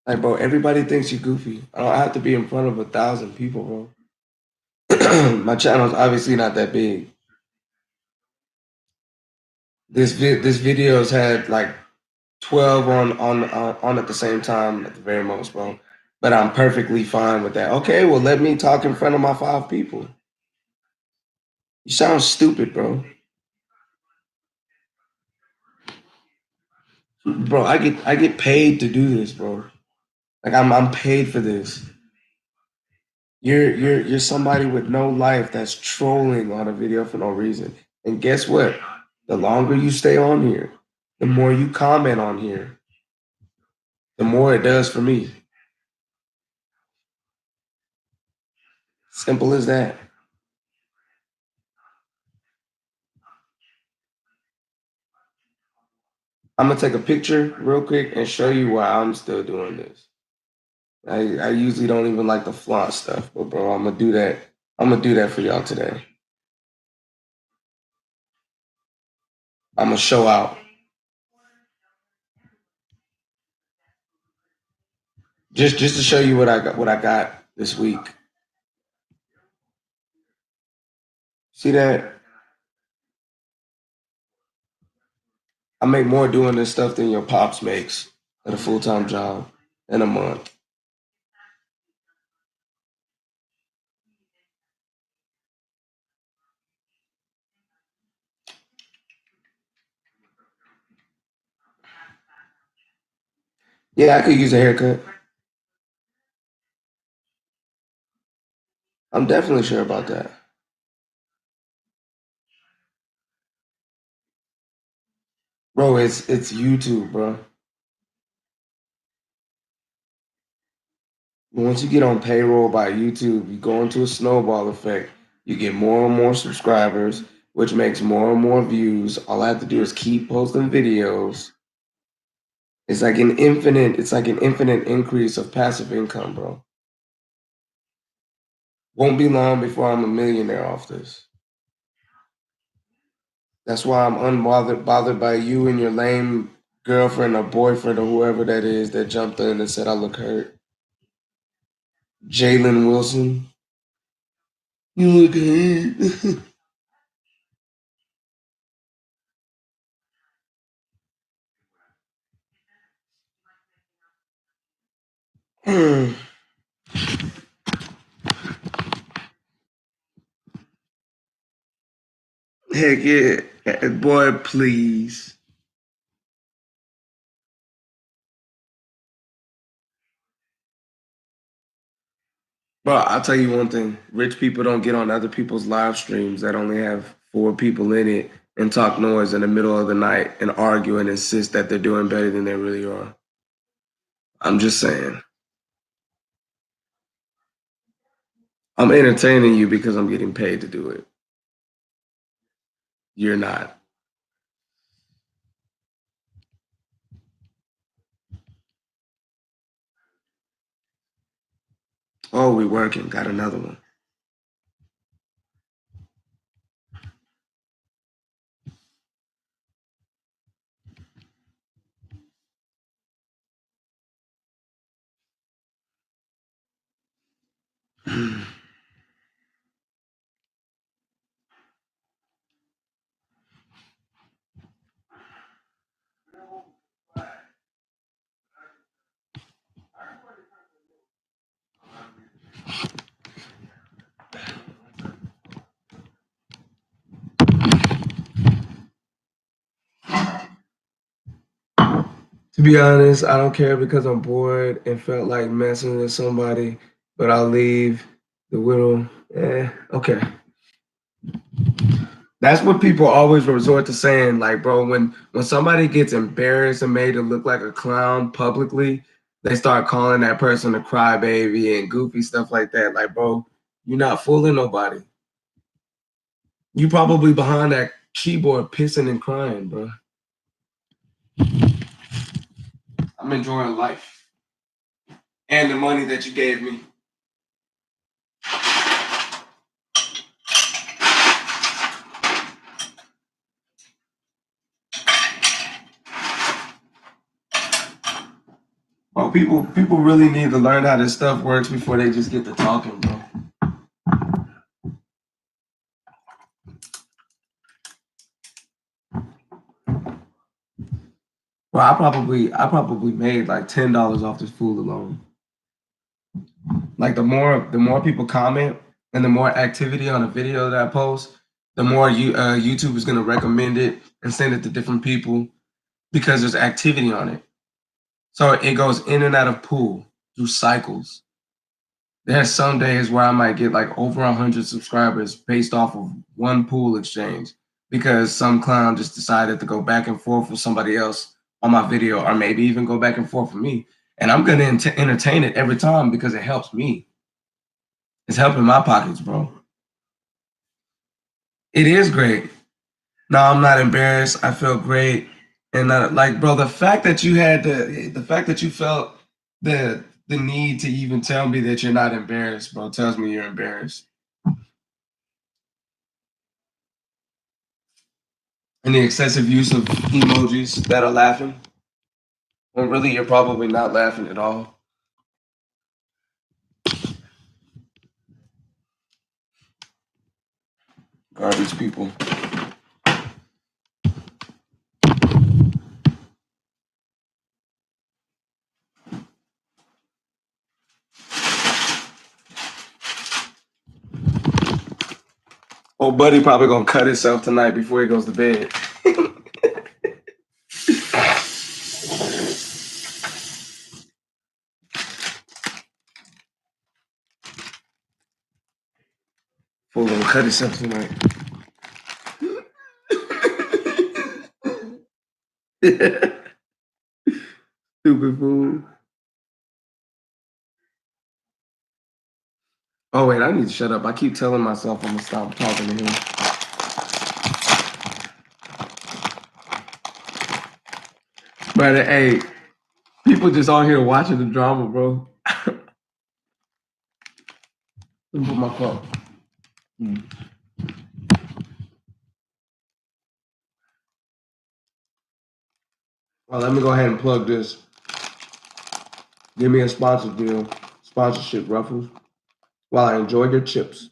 Like, bro, everybody thinks you're goofy. I don't have to be in front of 1,000 people, bro. My channel's obviously not that big. This video's had like 12 on at the same time at the very most, bro. But I'm perfectly fine with that. Okay, well, let me talk in front of my 5 people. You sound stupid, bro. Bro, I get paid to do this, bro. Like I'm paid for this. You're somebody with no life that's trolling on a video for no reason. And guess what? The longer you stay on here, the more you comment on here, the more it does for me. Simple as that. I'm gonna take a picture real quick and show you why I'm still doing this. I usually don't even like the flaunt stuff, but bro, I'm gonna do that. I'm gonna do that for y'all today. I'm gonna show out just to show you what I got this week. See that? I make more doing this stuff than your pops makes at a full time job in a month. Yeah, I could use a haircut. I'm definitely sure about that. Bro, it's YouTube, bro. Once you get on payroll by YouTube, you go into a snowball effect. You get more and more subscribers, which makes more and more views. All I have to do is keep posting videos. It's like an infinite increase of passive income, bro. Won't be long before I'm a millionaire off this. That's why I'm bothered by you and your lame girlfriend or boyfriend or whoever that is that jumped in and said I look hurt. Jalen Wilson, you look hurt. Heck yeah. Boy, please. Bro, I'll tell you one thing. Rich people don't get on other people's live streams that only have 4 people in it and talk noise in the middle of the night and argue and insist that they're doing better than they really are. I'm just saying. I'm entertaining you because I'm getting paid to do it. You're not. Oh, we working. Got another one. To be honest, I don't care because I'm bored and felt like messing with somebody, but I'll leave the widow. Okay. That's what people always resort to saying, like, bro, when somebody gets embarrassed and made to look like a clown publicly, they start calling that person a crybaby and goofy stuff like that. Like, bro, you're not fooling nobody. You probably behind that keyboard pissing and crying, bro. I'm enjoying life and the money that you gave me. Well, people really need to learn how this stuff works before they just get to talking, bro. Well, I probably made like $10 off this food alone. Like the more people comment and the more activity on a video that I post, the more YouTube is gonna recommend it and send it to different people because there's activity on it. So it goes in and out of pool through cycles. There's some days where I might get like over 100 subscribers based off of one pool exchange because some clown just decided to go back and forth with somebody else on my video, or maybe even go back and forth with me. And I'm gonna entertain it every time because it helps me. It's helping my pockets, bro. It is great. No, I'm not embarrassed. I feel great. And like, bro, the fact that you felt the need to even tell me that you're not embarrassed, bro, tells me you're embarrassed. And the excessive use of emojis that are laughing, when really you're probably not laughing at all. Garbage people. Old buddy probably gonna cut himself tonight before he goes to bed. Fool gonna cut himself tonight. Stupid fool. Oh wait, I need to shut up. I keep telling myself I'm gonna stop talking to him. But hey, people just on here watching the drama, bro. Let me put my cup. Well, let me go ahead and plug this. Give me a sponsor deal, sponsorship, Ruffles, while I enjoy your chips.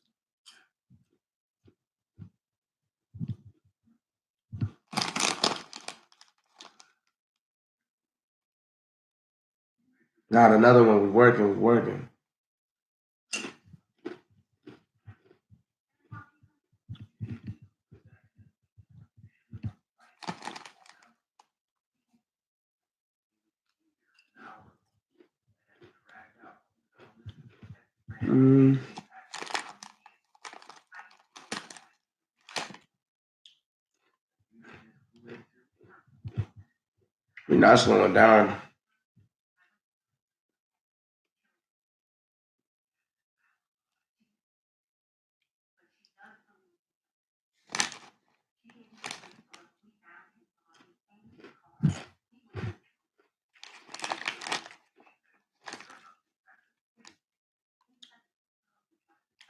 Not another one. We working. We working. Mm. We're not slowing down.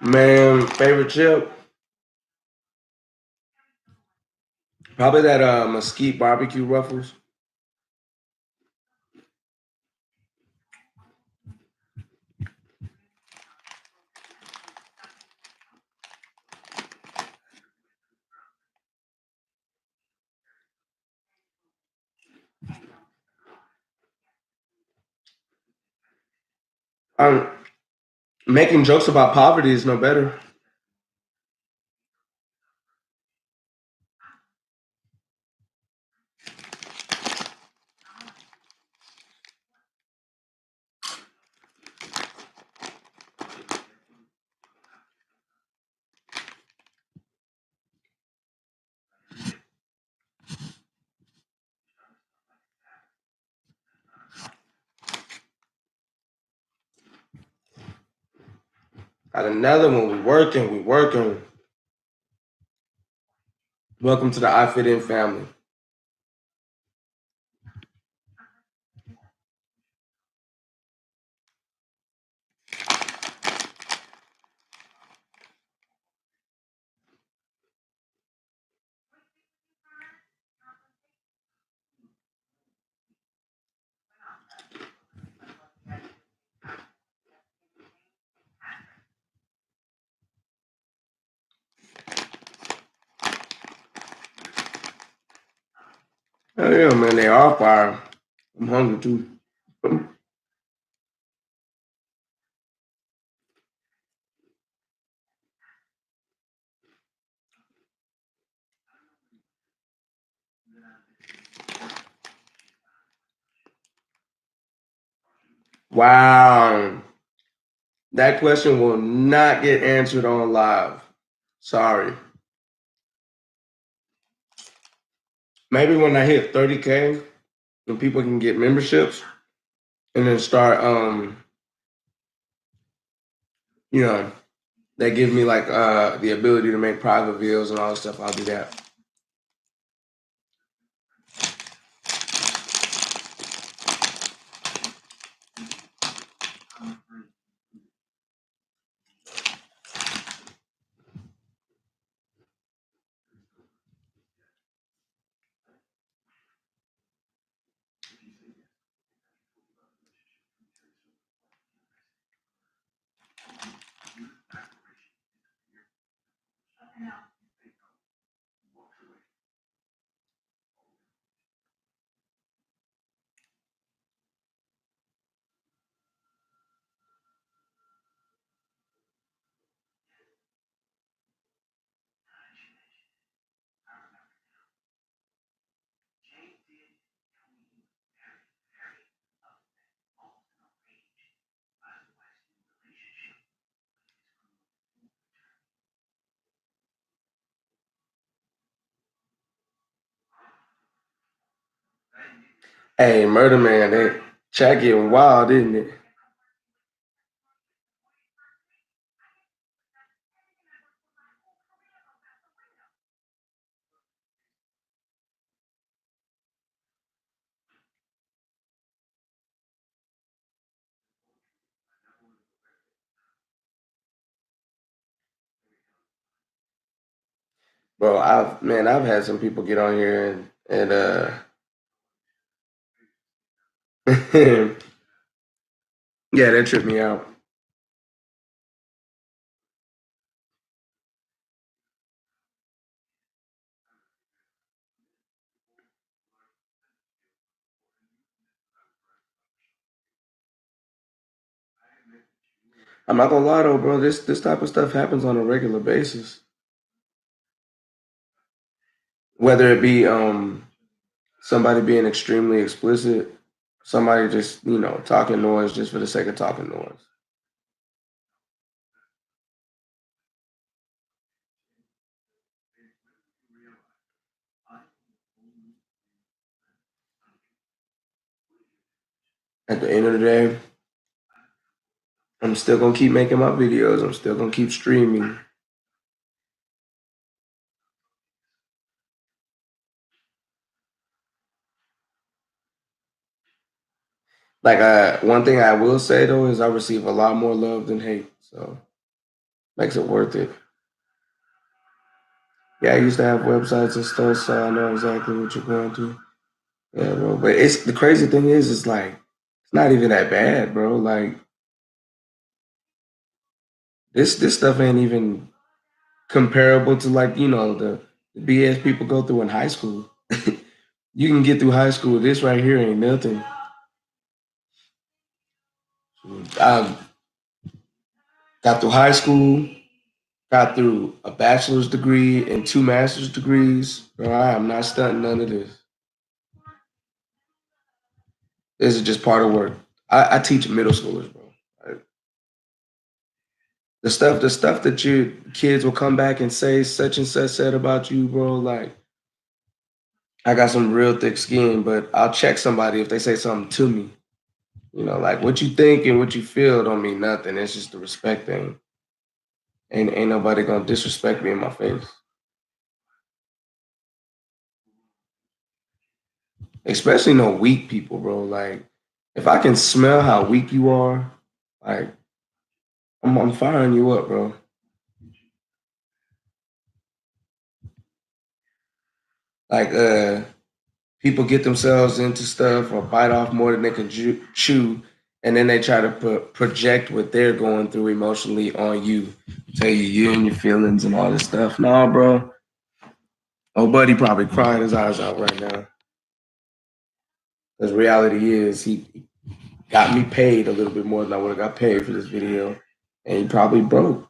Man, favorite chip? Probably that mesquite barbecue ruffles. Um, Making jokes about poverty is no better. Got another one. We working. We working. Welcome to the I Fit In family. Oh yeah, man. They are fire. I'm hungry too. Wow. That question will not get answered on live. Sorry. Maybe when I hit 30K and people can get memberships and then start you know, they give me like the ability to make private videos and all that stuff, I'll do that. Hey, Murder Man, that chat getting wild, isn't it? Bro, I've had some people get on here and yeah, that tripped me out. I'm not gonna lie though, bro. This type of stuff happens on a regular basis. Whether it be somebody being extremely explicit, somebody just talking noise just for the sake of talking noise. At the end of the day, I'm still gonna keep making my videos. I'm still gonna keep streaming. Like one thing I will say though is I receive a lot more love than hate, so makes it worth it. Yeah, I used to have websites and stuff, so I know exactly what you're going through. Yeah, bro. But it's the crazy thing is, it's like it's not even that bad, bro. Like this stuff ain't even comparable to like the BS people go through in high school. You can get through high school. This right here ain't nothing. I got through high school, got through a bachelor's degree and two master's degrees. Bro, I am not stunting none of this. This is just part of work. I teach middle schoolers, bro. Like, the stuff that your kids will come back and say such and such said about you, bro. Like I got some real thick skin, but I'll check somebody if they say something to me. Like what you think and what you feel don't mean nothing. It's just the respect thing. Ain't nobody gonna disrespect me in my face. Especially no weak people, bro. Like if I can smell how weak you are, like I'm firing you up, bro. Like people get themselves into stuff or bite off more than they can chew, and then they try to project what they're going through emotionally on you, tell you and your feelings and all this stuff. Nah, bro. Oh, buddy probably crying his eyes out right now. Because reality is he got me paid a little bit more than I would have got paid for this video, and he probably broke.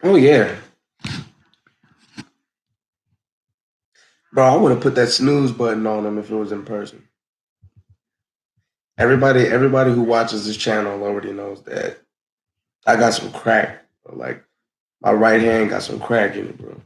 Oh yeah, bro. I would have put that snooze button on him if it was in person. Everybody who watches this channel already knows that I got some crack. Like my right hand got some crack in it, bro.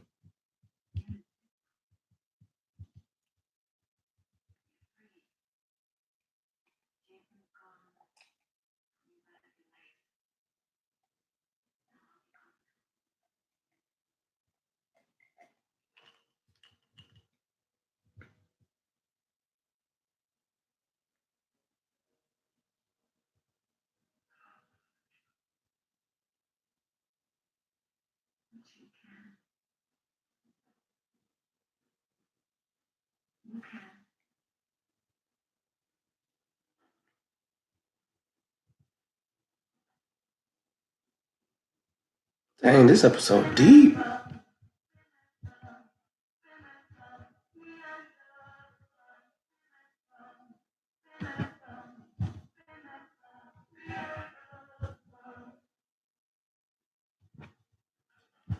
Dang, this episode deep.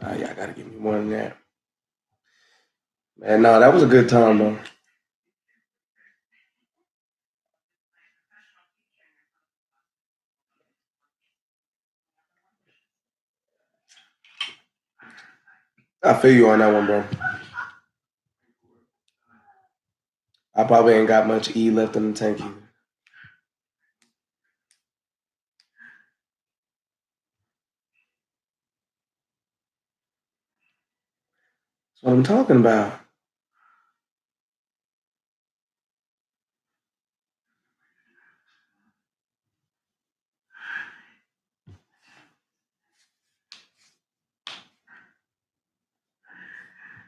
Y'all gotta give me more than that. Man, no, that was a good time though. I feel you on that one, bro. I probably ain't got much E left in the tank either. That's what I'm talking about.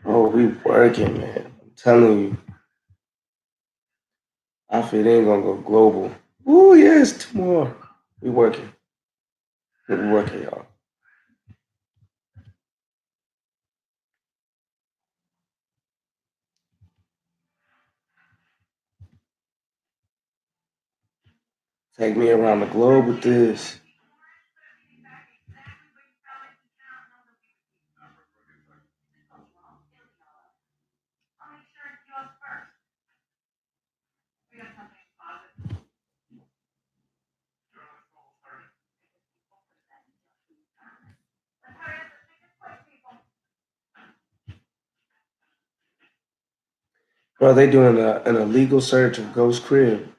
Oh, we working, man. I'm telling you. I feel it ain't gonna go global. Oh yes, two more. We working. We working, y'all. Take me around the globe with this. Bro, they doing an illegal search of Ghost Crib.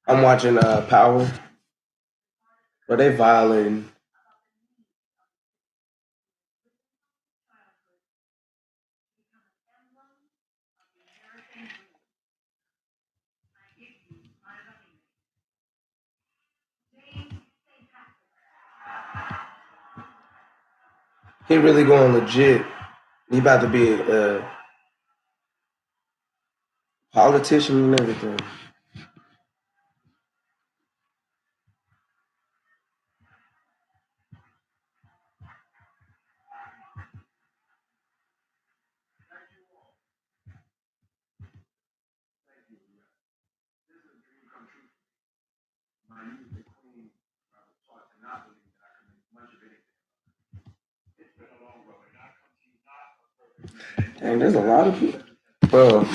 I'm watching Power, but they violating. He really going legit. He about to be a politician and everything. Dang, there's a lot of people. Bro,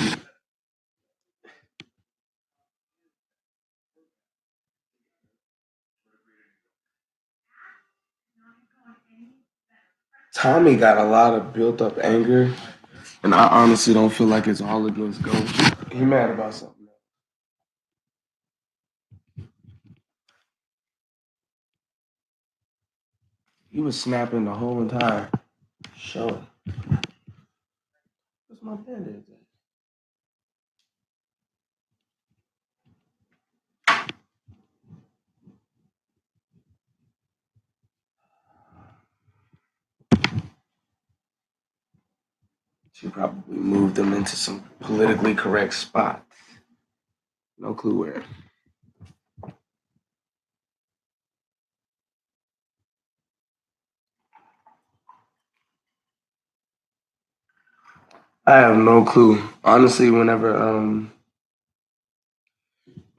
Tommy got a lot of built up anger, and I honestly don't feel like it's all against Ghost. He mad about something. He was snapping the whole entire show. What's my band-aid at? She probably moved them into some politically correct spot. No clue where. I have no clue. Honestly,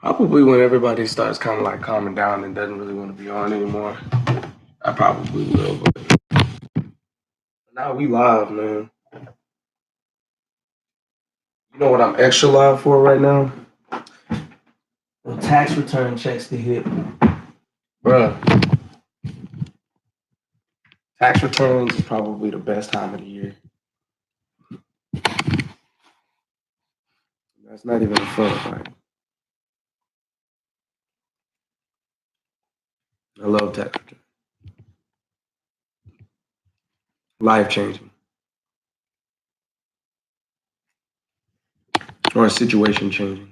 probably when everybody starts kind of like calming down and doesn't really want to be on anymore, I probably will. But now we live, man. You know what I'm extra live for right now? The tax return checks to hit. Bruh, tax returns is probably the best time of the year. That's not even a front, like I love tax return. Life changing. Or situation changing.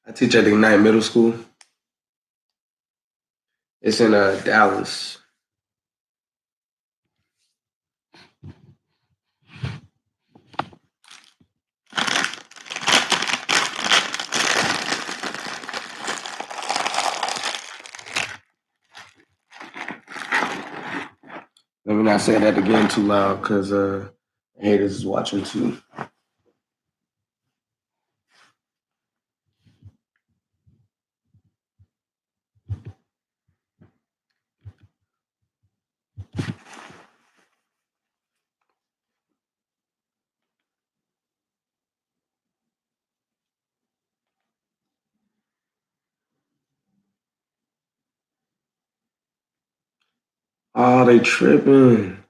I teach at Ignite Middle School. It's in Dallas. Let me not say that again too loud because haters is watching too. Oh, they tripping.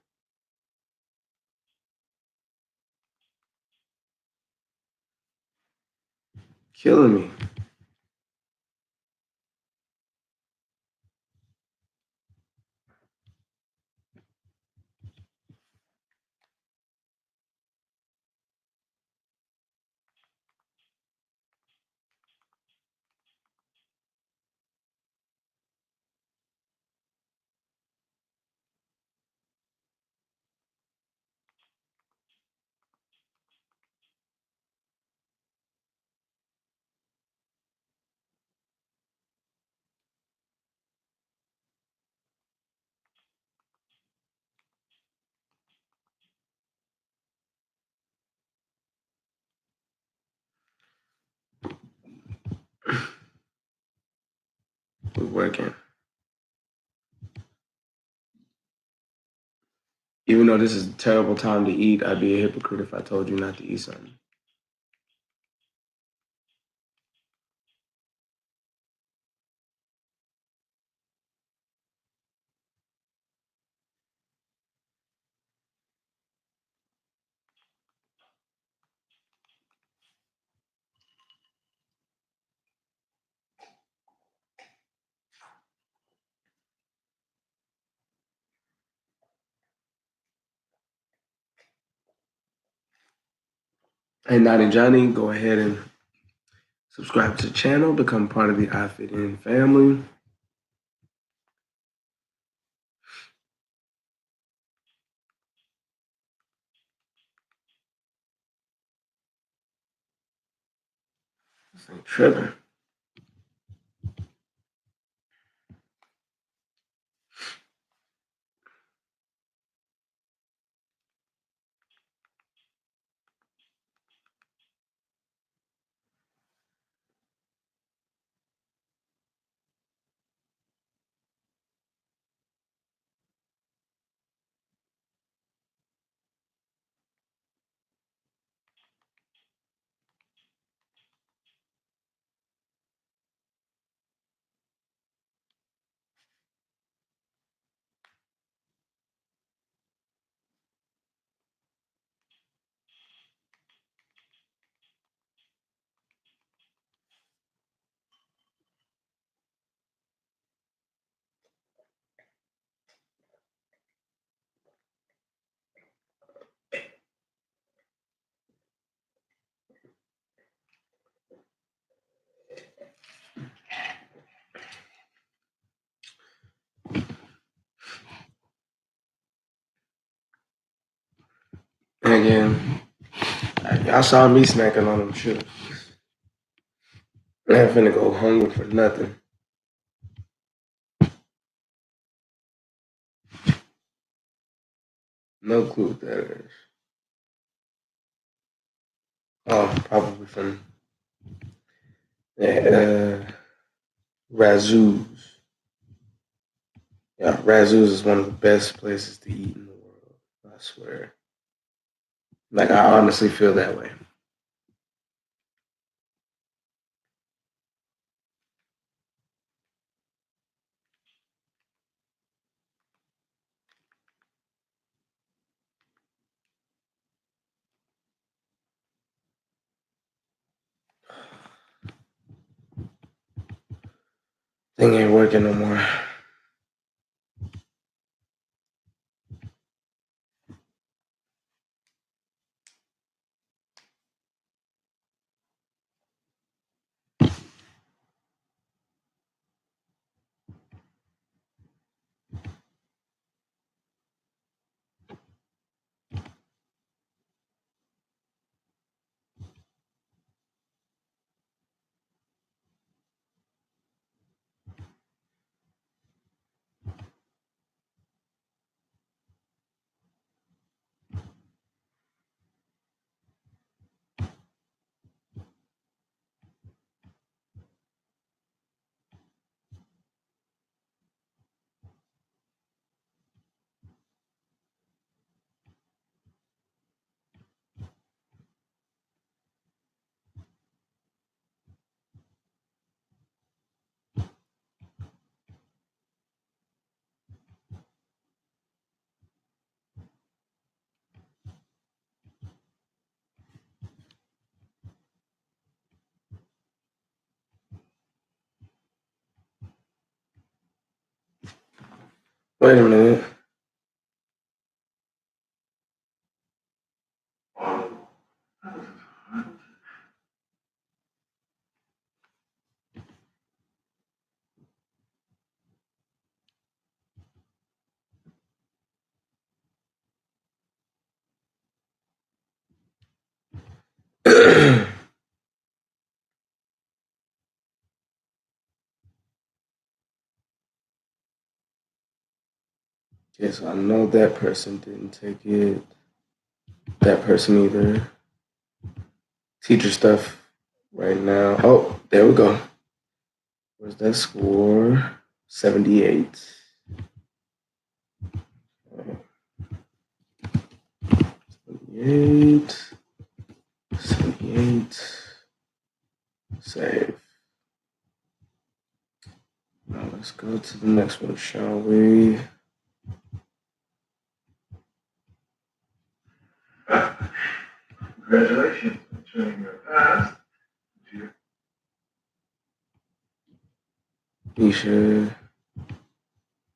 Killing me. was working. Even though this is a terrible time to eat, I'd be a hypocrite if I told you not to eat something. Hey, Naughty Johnny, go ahead and subscribe to the channel, become part of the I Fit In family. This ain't tripping. And again, y'all saw me snacking on them chips. I ain't finna go hungry for nothing. No clue what that is. Oh, probably from Razoo's. Yeah, Razoo's is one of the best places to eat in the world. I swear. Like, I honestly feel that way. Thing ain't working no more. Wait a minute. Okay, so I know that person didn't take it. That person either. Teacher stuff right now. Oh, there we go. Where's that score? 78. 78. 78. Save. Now let's go to the next one, shall we? Congratulations on turning your past into your Nisha.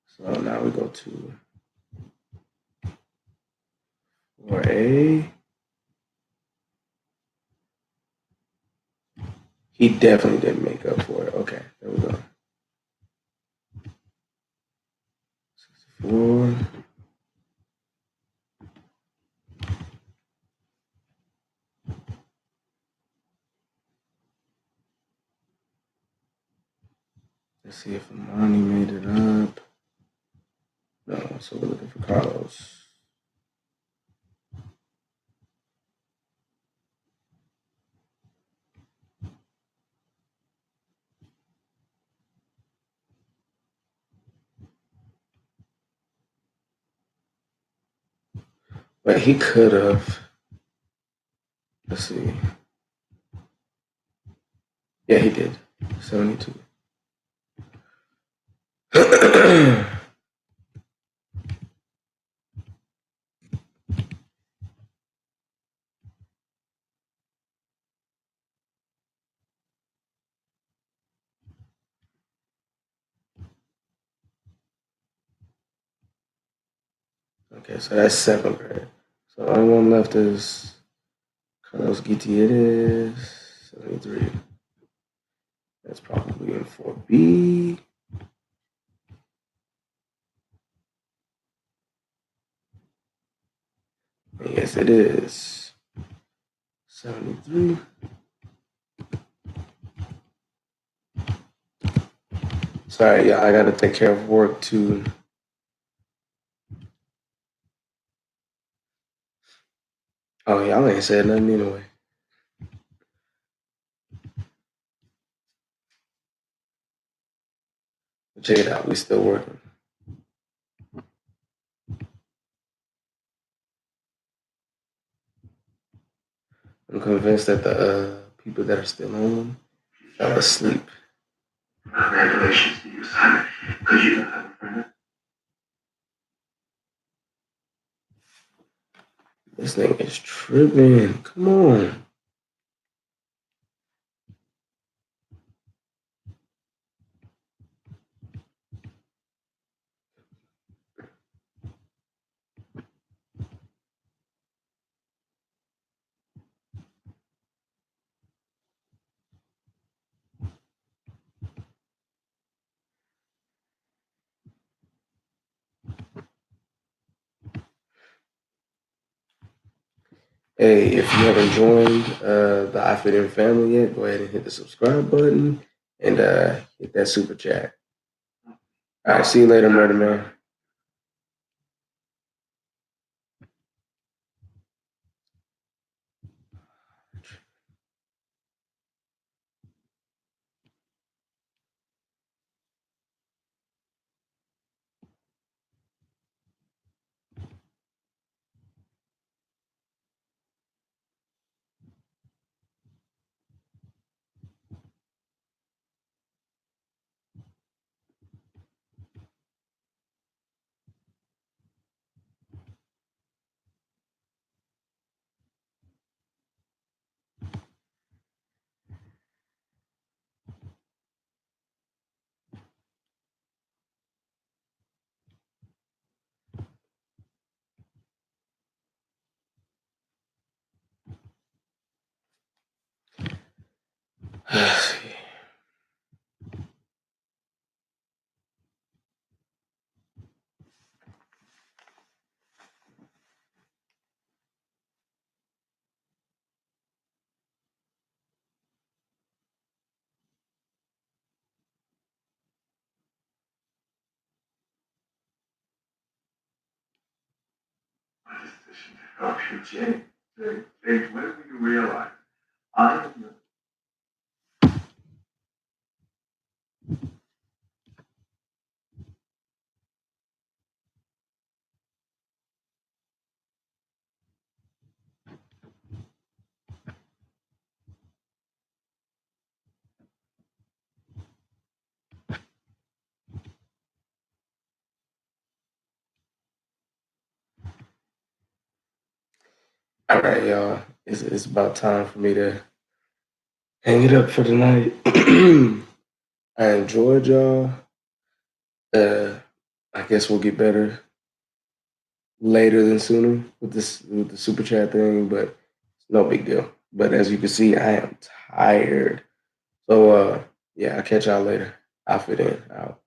So now we go to 4A. He definitely didn't make up for it. Okay, there we go. 64. Let's see if Amani made it up. No, so we're looking for Carlos. But he could have. Let's see. Yeah, he did. 72. Okay, so that's 7th grade. So the only one left is Carlos Gutierrez, 73. That's probably in 4B. Yes, it is. 73. Sorry, y'all, I gotta take care of work too. Oh, y'all ain't said nothing anyway. Check it out, we still working. I'm convinced that the people that are still on fell asleep. congratulations to you, Simon, because you don't have a friend. This thing is tripping. Come on. Hey, if you haven't joined the I Fit In family yet, go ahead and hit the subscribe button and hit that super chat. All right, see you later, Murder Man. My decision to help you, Jay. Jay, when do you realize I am your All right, y'all. It's about time for me to hang it up for the night. I enjoyed y'all. I guess we'll get better later than sooner with the super chat thing, but it's no big deal. But as you can see, I am tired. So yeah, I'll catch y'all later. I'll fit in out.